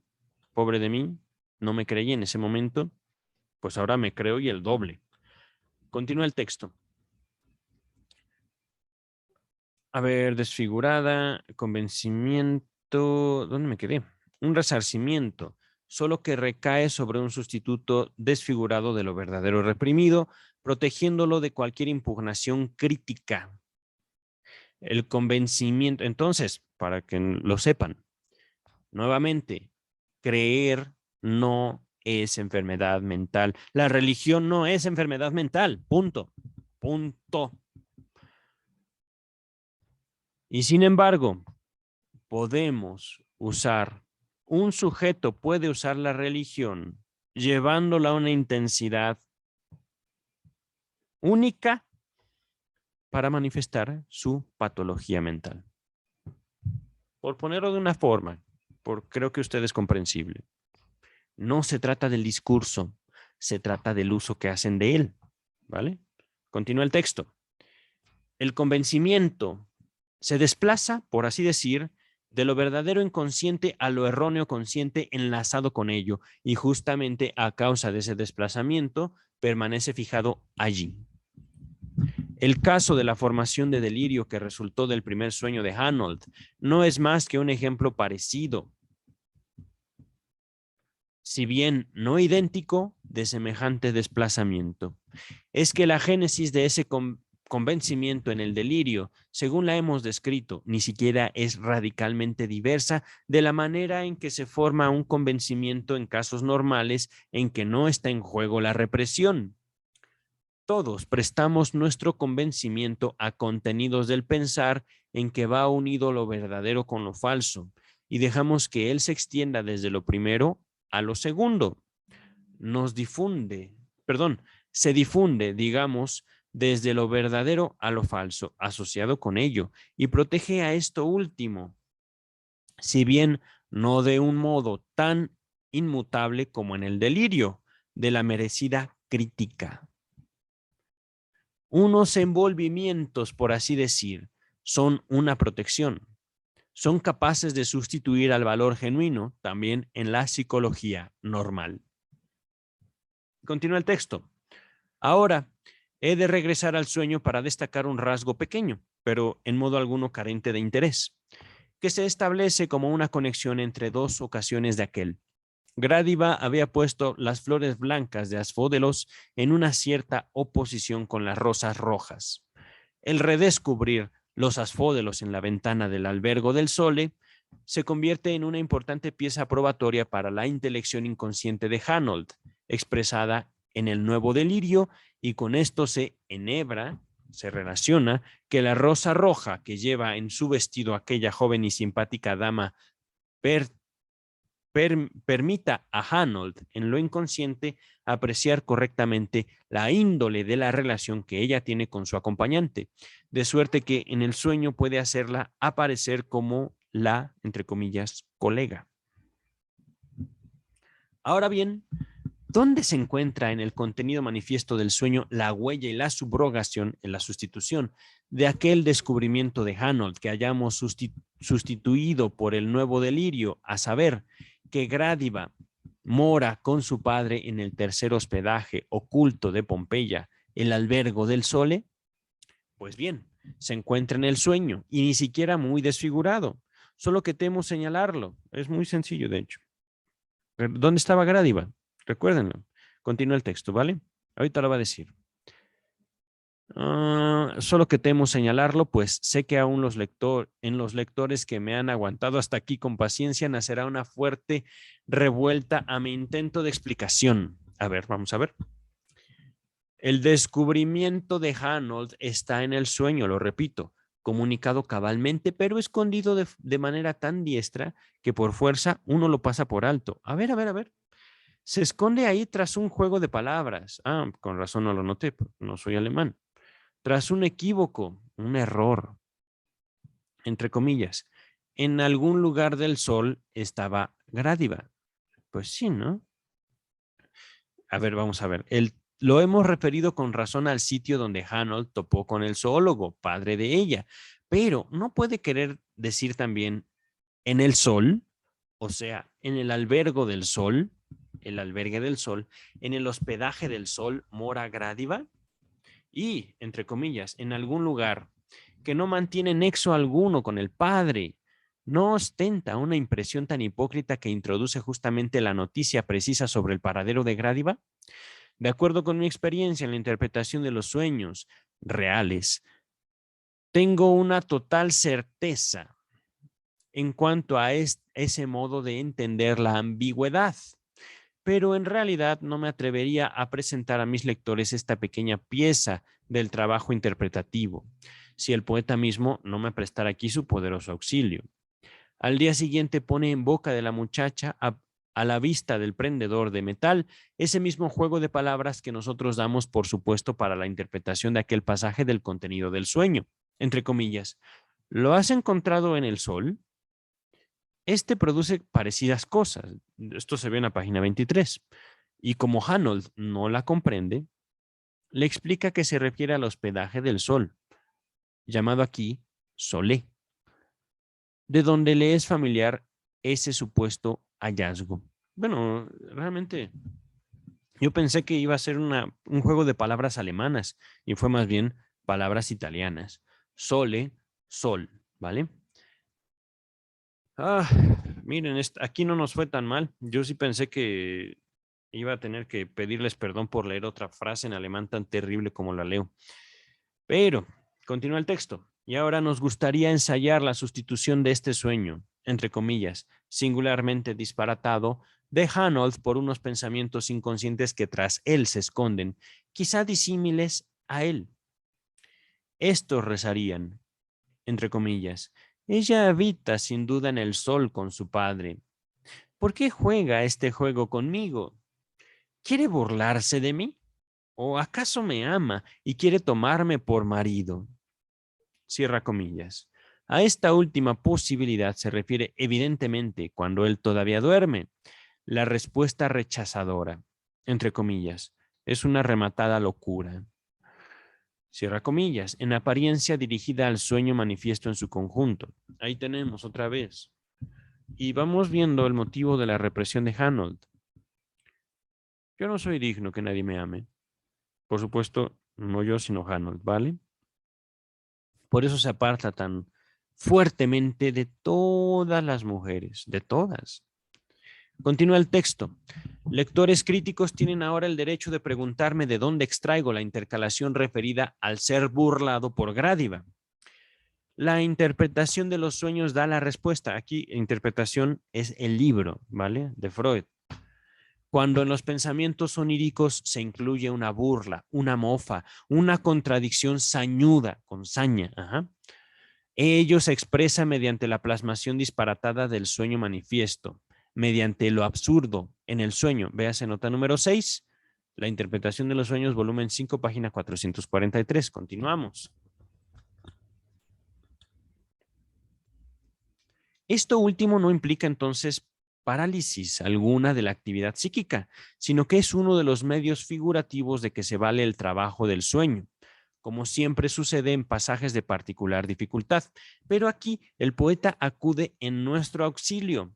pobre de mí, no me creí en ese momento, pues ahora me creo y el doble. Continúa el texto. A ver, desfigurada, convencimiento, ¿dónde me quedé? Un resarcimiento, solo que recae sobre un sustituto desfigurado de lo verdadero reprimido, protegiéndolo de cualquier impugnación crítica. El convencimiento, entonces, para que lo sepan, nuevamente, creer no es enfermedad mental. La religión no es enfermedad mental, punto, punto. Y sin embargo, un sujeto puede usar la religión llevándola a una intensidad única para manifestar su patología mental. Por ponerlo de una forma, creo que usted es comprensible. No se trata del discurso, se trata del uso que hacen de él, ¿vale? Continúa el texto. El convencimiento se desplaza, por así decir, de lo verdadero inconsciente a lo erróneo consciente enlazado con ello, y justamente a causa de ese desplazamiento permanece fijado allí. El caso de la formación de delirio que resultó del primer sueño de Hanold no es más que un ejemplo parecido, si bien no idéntico, de semejante desplazamiento. Es que la génesis de ese convencimiento en el delirio, según la hemos descrito, ni siquiera es radicalmente diversa de la manera en que se forma un convencimiento en casos normales en que no está en juego la represión. Todos prestamos nuestro convencimiento a contenidos del pensar en que va unido lo verdadero con lo falso, y dejamos que él se extienda desde lo primero a lo segundo. Se difunde, digamos, desde lo verdadero a lo falso, asociado con ello, y protege a esto último, si bien no de un modo tan inmutable como en el delirio, de la merecida crítica. Unos envolvimientos, por así decir, son una protección. Son capaces de sustituir al valor genuino también en la psicología normal. Continúa el texto. Ahora, he de regresar al sueño para destacar un rasgo pequeño, pero en modo alguno carente de interés, que se establece como una conexión entre dos ocasiones de aquel. Gradiva había puesto las flores blancas de Asfódelos en una cierta oposición con las rosas rojas. El redescubrir los asfódelos en la ventana del albergo del Sole se convierte en una importante pieza probatoria para la intelección inconsciente de Hanold, expresada en el nuevo delirio, y con esto se enhebra, se relaciona, que la rosa roja que lleva en su vestido aquella joven y simpática dama permita a Hanold en lo inconsciente apreciar correctamente la índole de la relación que ella tiene con su acompañante, de suerte que en el sueño puede hacerla aparecer como la, entre comillas, colega. Ahora bien, ¿dónde se encuentra en el contenido manifiesto del sueño la huella y la subrogación en la sustitución de aquel descubrimiento de Hanold que hayamos sustituido por el nuevo delirio, a saber, que Gradiva mora con su padre en el tercer hospedaje oculto de Pompeya, el albergo del Sole? Pues bien, se encuentra en el sueño y ni siquiera muy desfigurado, solo que temo señalarlo. Es muy sencillo, de hecho. ¿Dónde estaba Gradiva? Recuérdenlo. Continúa el texto, ¿vale? Ahorita lo va a decir. Solo que temo señalarlo, pues sé que aún en los lectores que me han aguantado hasta aquí con paciencia nacerá una fuerte revuelta a mi intento de explicación. A ver, vamos a ver. El descubrimiento de Hanold está en el sueño, lo repito, comunicado cabalmente, pero escondido de manera tan diestra que por fuerza uno lo pasa por alto. A ver, a ver, a ver. Se esconde ahí tras un juego de palabras. Con razón no lo noté, no soy alemán. Tras un equívoco, un error, entre comillas. En algún lugar del sol estaba Gradiva. Pues sí, ¿no? A ver, vamos a ver. Lo hemos referido con razón al sitio donde Hanold topó con el zoólogo, padre de ella, pero no puede querer decir también en el sol, o sea, en el albergo del sol, el albergue del sol, en el hospedaje del sol mora Gradiva y, entre comillas, en algún lugar que no mantiene nexo alguno con el padre. No ostenta una impresión tan hipócrita que introduce justamente la noticia precisa sobre el paradero de Gradiva. De acuerdo con mi experiencia en la interpretación de los sueños reales, tengo una total certeza en cuanto a ese modo de entender la ambigüedad, pero en realidad no me atrevería a presentar a mis lectores esta pequeña pieza del trabajo interpretativo, si el poeta mismo no me prestara aquí su poderoso auxilio. Al día siguiente pone en boca de la muchacha, a la vista del prendedor de metal, ese mismo juego de palabras que nosotros damos por supuesto para la interpretación de aquel pasaje del contenido del sueño. Entre comillas, ¿lo has encontrado en el sol? Este produce parecidas cosas. Esto se ve en la página 23. Y como Hanold no la comprende, le explica que se refiere al hospedaje del sol, llamado aquí Solé, de donde le es familiar ese supuesto hallazgo. Bueno, realmente yo pensé que iba a ser un juego de palabras alemanas y fue más bien palabras italianas. Sole, sol, ¿vale? Ah, miren, aquí no nos fue tan mal. Yo sí pensé que iba a tener que pedirles perdón por leer otra frase en alemán tan terrible como la leo. Pero, continúa el texto. Y ahora nos gustaría ensayar la sustitución de este sueño, entre comillas, singularmente disparatado, de Hanold por unos pensamientos inconscientes que tras él se esconden, quizá disímiles a él. Estos rezarían, entre comillas, ella habita sin duda en el sol con su padre. ¿Por qué juega este juego conmigo? ¿Quiere burlarse de mí? ¿O acaso me ama y quiere tomarme por marido? Cierra comillas. A esta última posibilidad se refiere evidentemente cuando él todavía duerme. La respuesta rechazadora, entre comillas, es una rematada locura. Cierra comillas, en apariencia dirigida al sueño manifiesto en su conjunto. Ahí tenemos otra vez. Y vamos viendo el motivo de la represión de Hanold. Yo no soy digno que nadie me ame. Por supuesto, no yo, sino Hanold, ¿vale? Por eso se aparta tan fuertemente de todas las mujeres, de todas. Continúa el texto. Lectores críticos tienen ahora el derecho de preguntarme de dónde extraigo la intercalación referida al ser burlado por Grádiva. La interpretación de los sueños da la respuesta. Aquí, interpretación es el libro, ¿vale? De Freud. Cuando en los pensamientos oníricos se incluye una burla, una mofa, una contradicción sañuda, con saña, ello se expresa mediante la plasmación disparatada del sueño manifiesto, mediante lo absurdo en el sueño. Véase nota número 6, la interpretación de los sueños, volumen 5, página 443. Continuamos. Esto último no implica entonces parálisis alguna de la actividad psíquica, sino que es uno de los medios figurativos de que se vale el trabajo del sueño, como siempre sucede en pasajes de particular dificultad. Pero aquí el poeta acude en nuestro auxilio.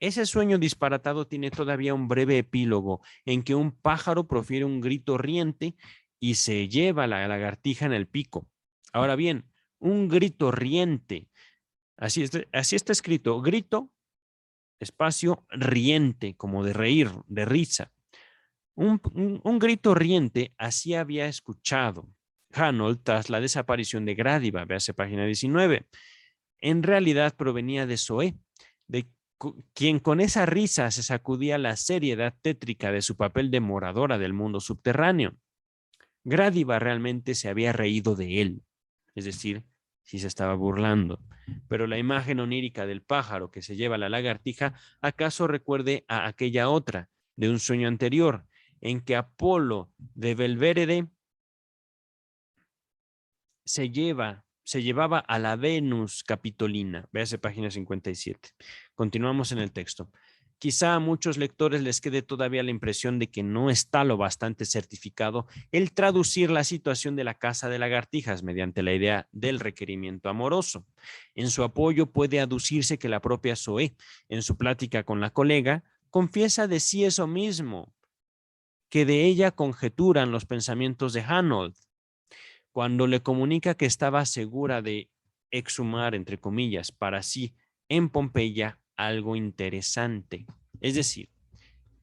Ese sueño disparatado tiene todavía un breve epílogo en que un pájaro profiere un grito riente y se lleva la lagartija en el pico. Ahora bien, un grito riente. Así está escrito, grito, espacio, riente, como de reír, de risa. Un grito riente así había escuchado Hanold tras la desaparición de Grádiva, véase página 19. En realidad provenía de Zoé, de quien con esa risa se sacudía la seriedad tétrica de su papel de moradora del mundo subterráneo. Grádiva realmente se había reído de él, es decir, si se estaba burlando. Pero la imagen onírica del pájaro que se lleva la lagartija acaso recuerde a aquella otra de un sueño anterior, en que Apolo de Belvérede se llevaba a la Venus Capitolina. Véase página 57. Continuamos en el texto. Quizá a muchos lectores les quede todavía la impresión de que no está lo bastante certificado el traducir la situación de la casa de lagartijas mediante la idea del requerimiento amoroso. En su apoyo puede aducirse que la propia Zoé, en su plática con la colega, confiesa de sí eso mismo, que de ella conjeturan los pensamientos de Hanold, cuando le comunica que estaba segura de exhumar, entre comillas, para sí en Pompeya algo interesante. Es decir,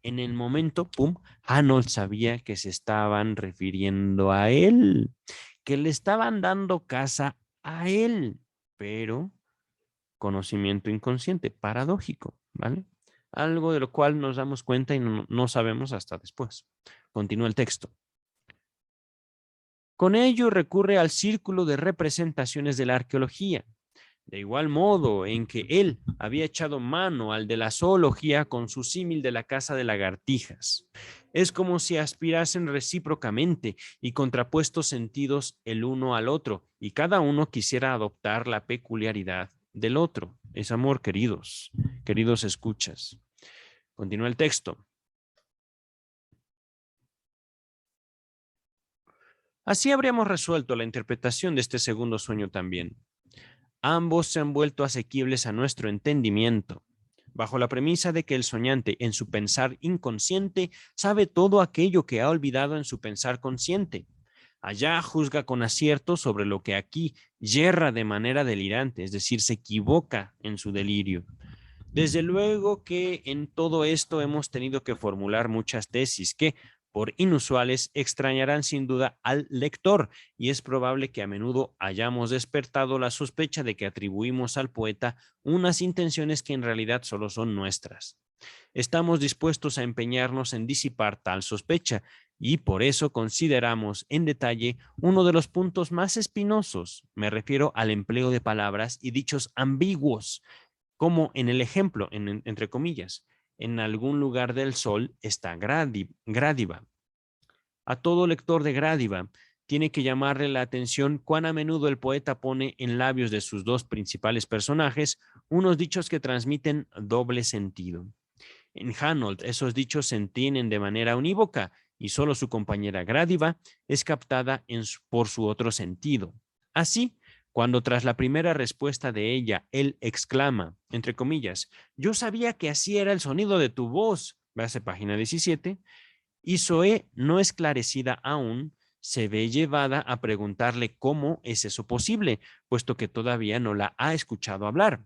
en el momento, pum, Hanold sabía que se estaban refiriendo a él, que le estaban dando casa a él, pero conocimiento inconsciente, paradójico, ¿vale? Algo de lo cual nos damos cuenta y no sabemos hasta después. Continúa el texto. Con ello recurre al círculo de representaciones de la arqueología, de igual modo en que él había echado mano al de la zoología con su símil de la casa de lagartijas. Es como si aspirasen recíprocamente y contrapuestos sentidos el uno al otro, y cada uno quisiera adoptar la peculiaridad del otro. Es amor, queridos escuchas. Continúa el texto. Así habríamos resuelto la interpretación de este segundo sueño también. Ambos se han vuelto asequibles a nuestro entendimiento, bajo la premisa de que el soñante en su pensar inconsciente sabe todo aquello que ha olvidado en su pensar consciente. Allá juzga con acierto sobre lo que aquí yerra de manera delirante, es decir, se equivoca en su delirio. Desde luego que en todo esto hemos tenido que formular muchas tesis que, por inusuales, extrañarán sin duda al lector, y es probable que a menudo hayamos despertado la sospecha de que atribuimos al poeta unas intenciones que en realidad solo son nuestras. Estamos dispuestos a empeñarnos en disipar tal sospecha, y por eso consideramos en detalle uno de los puntos más espinosos, me refiero al empleo de palabras y dichos ambiguos, como en el ejemplo, entre comillas, en algún lugar del sol está Grádiva. A todo lector de Grádiva tiene que llamarle la atención cuán a menudo el poeta pone en labios de sus dos principales personajes unos dichos que transmiten doble sentido. En Hanold esos dichos se entienden de manera unívoca y solo su compañera Grádiva es captada por su otro sentido. Así, cuando tras la primera respuesta de ella, él exclama, entre comillas, yo sabía que así era el sonido de tu voz, véase página 17, y Zoé, no esclarecida aún, se ve llevada a preguntarle cómo es eso posible, puesto que todavía no la ha escuchado hablar.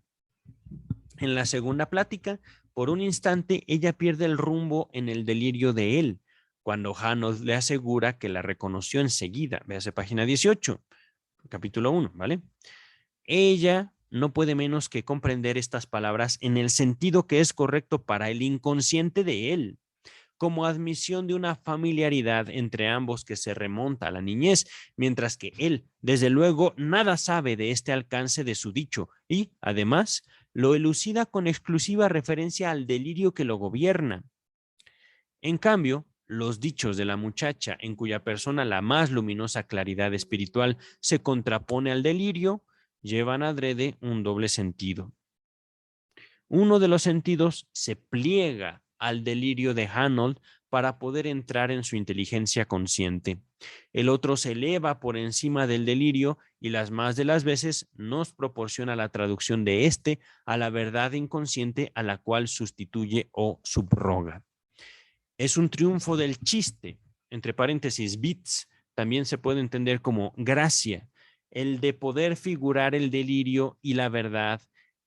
En la segunda plática, Por un instante, ella pierde el rumbo en el delirio de él, cuando Hanold le asegura que la reconoció enseguida. Véase página 18, capítulo 1, ¿vale? Ella no puede menos que comprender estas palabras en el sentido que es correcto para el inconsciente de él, como admisión de una familiaridad entre ambos que se remonta a la niñez, mientras que él, desde luego, nada sabe de este alcance de su dicho y, además, lo elucida con exclusiva referencia al delirio que lo gobierna. En cambio, los dichos de la muchacha, en cuya persona la más luminosa claridad espiritual se contrapone al delirio, llevan adrede un doble sentido. Uno de los sentidos se pliega al delirio de Hanold para poder entrar en su inteligencia consciente. El otro se eleva por encima del delirio y las más de las veces nos proporciona la traducción de este a la verdad inconsciente a la cual sustituye o subroga. Es un triunfo del chiste, entre paréntesis, bits, también se puede entender como gracia, el de poder figurar el delirio y la verdad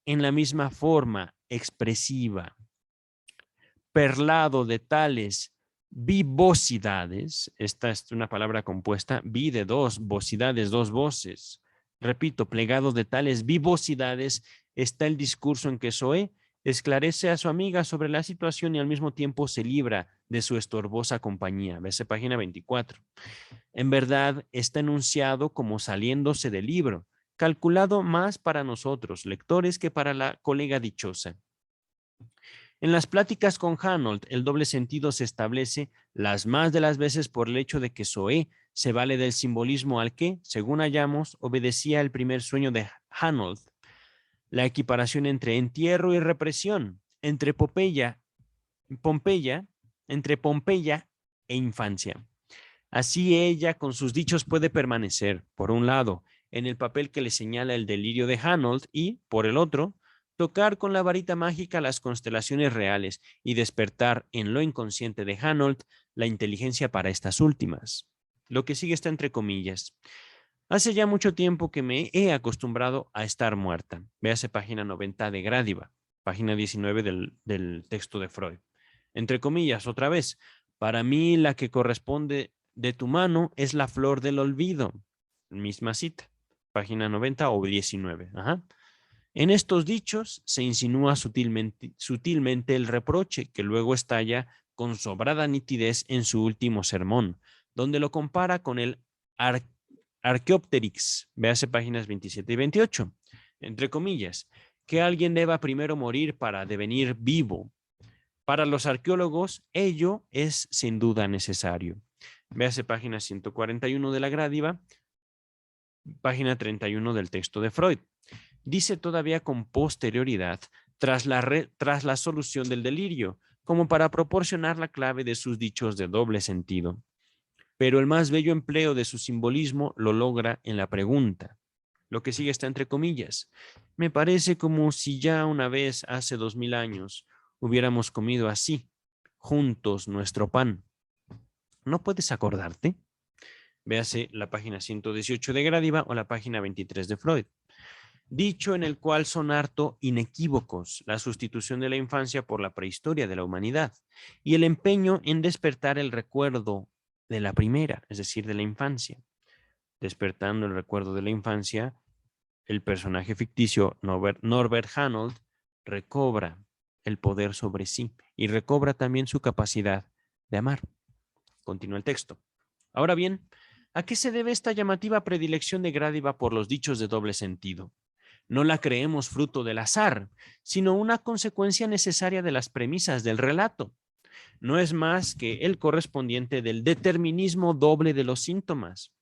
en la misma forma expresiva, perlado de tales vivosidades, esta es una palabra compuesta, vi de dos, vocidades, dos voces, repito, plegado de tales vivosidades está el discurso en que Zoé esclarece a su amiga sobre la situación y al mismo tiempo se libra de su estorbosa compañía. Ves página 24. En verdad está enunciado como saliéndose del libro, calculado más para nosotros, lectores, que para la colega dichosa. En las pláticas con Hanold, el doble sentido se establece las más de las veces por el hecho de que Zoé se vale del simbolismo al que, según hallamos, obedecía el primer sueño de Hanold, la equiparación entre entierro y represión, entre Pompeya e infancia. Así ella con sus dichos puede permanecer, por un lado, en el papel que le señala el delirio de Hanold y, por el otro, tocar con la varita mágica las constelaciones reales y despertar en lo inconsciente de Hanold la inteligencia para estas últimas. Lo que sigue está entre comillas. Hace ya mucho tiempo que me he acostumbrado a estar muerta. Véase página 90 de Gradiva, página 19 del texto de Freud. Entre comillas, otra vez, para mí la que corresponde de tu mano es la flor del olvido. Misma cita, página 90 o 19. Ajá. En estos dichos se insinúa sutilmente el reproche que luego estalla con sobrada nitidez en su último sermón, donde lo compara con el Archaeopteryx, véase páginas 27 y 28, entre comillas, que alguien deba primero morir para devenir vivo. Para los arqueólogos, ello es sin duda necesario. Véase página 141 de la Gradiva, página 31 del texto de Freud. Dice todavía con posterioridad, tras la solución del delirio, como para proporcionar la clave de sus dichos de doble sentido. Pero el más bello empleo de su simbolismo lo logra en la pregunta. Lo que sigue está entre comillas. Me parece como si ya una vez hace 2000 años hubiéramos comido así, juntos, nuestro pan. ¿No puedes acordarte? Véase la página 118 de Gradiva o la página 23 de Freud. Dicho en el cual son harto inequívocos la sustitución de la infancia por la prehistoria de la humanidad y el empeño en despertar el recuerdo de la primera, es decir, de la infancia. Despertando el recuerdo de la infancia, el personaje ficticio Norbert Hanold recobra el poder sobre sí y recobra también su capacidad de amar. Continúa el texto. Ahora bien, ¿a qué se debe esta llamativa predilección de Gradiva por los dichos de doble sentido? No la creemos fruto del azar, sino una consecuencia necesaria de las premisas del relato. No es más que el correspondiente del determinismo doble de los síntomas.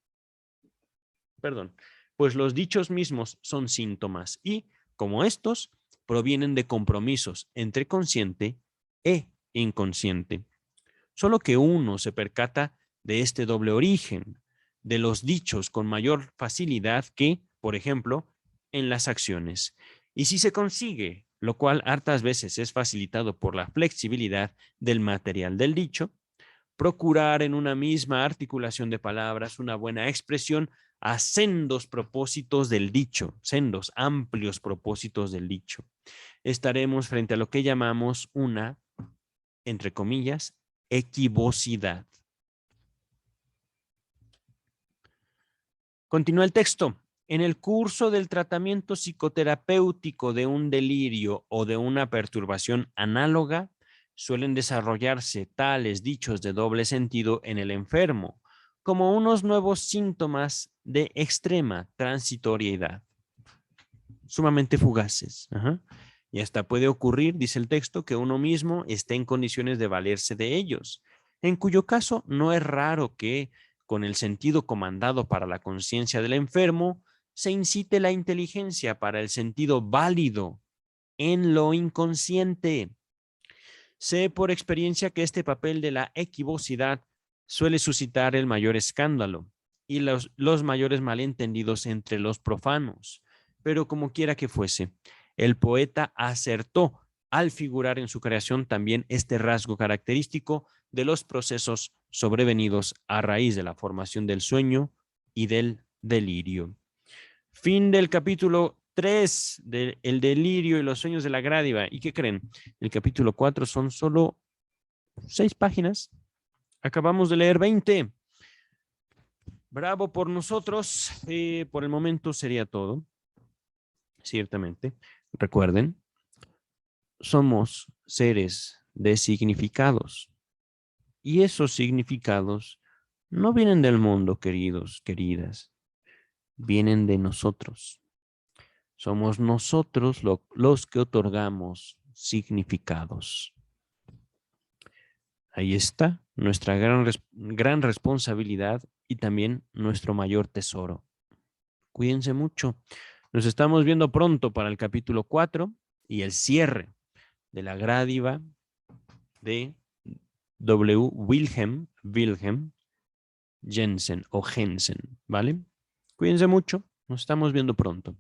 Pues los dichos mismos son síntomas y, como estos, provienen de compromisos entre consciente e inconsciente. Solo que uno se percata de este doble origen de los dichos con mayor facilidad que, por ejemplo, en las acciones. Y si se consigue, lo cual hartas veces es facilitado por la flexibilidad del material del dicho, procurar en una misma articulación de palabras una buena expresión a sendos propósitos del dicho, sendos amplios propósitos del dicho. Estaremos frente a lo que llamamos una, entre comillas, equivocidad. Continúa el texto. En el curso del tratamiento psicoterapéutico de un delirio o de una perturbación análoga, suelen desarrollarse tales dichos de doble sentido en el enfermo, como unos nuevos síntomas de extrema transitoriedad, sumamente fugaces. Y hasta puede ocurrir, dice el texto, que uno mismo esté en condiciones de valerse de ellos, en cuyo caso no es raro que, con el sentido comandado para la conciencia del enfermo, se incite la inteligencia para el sentido válido en lo inconsciente. Sé por experiencia que este papel de la equivocidad suele suscitar el mayor escándalo y los mayores malentendidos entre los profanos. Pero como quiera que fuese, el poeta acertó al figurar en su creación también este rasgo característico de los procesos sobrevenidos a raíz de la formación del sueño y del delirio. Fin del capítulo 3 de El delirio y los sueños de la Grádiva. ¿Y qué creen? El capítulo 4 son solo 6 páginas. Acabamos de leer 20. Bravo por nosotros. Por el momento sería todo. Ciertamente. Recuerden, somos seres de significados. Y esos significados no vienen del mundo, queridos, queridas. Vienen de nosotros. Somos nosotros los que otorgamos significados. Ahí está nuestra gran responsabilidad y también nuestro mayor tesoro. Cuídense mucho. Nos estamos viendo pronto para el capítulo 4 y el cierre de la Grádiva de W. Wilhelm Jensen o Jensen, ¿vale? Cuídense mucho. Nos estamos viendo pronto.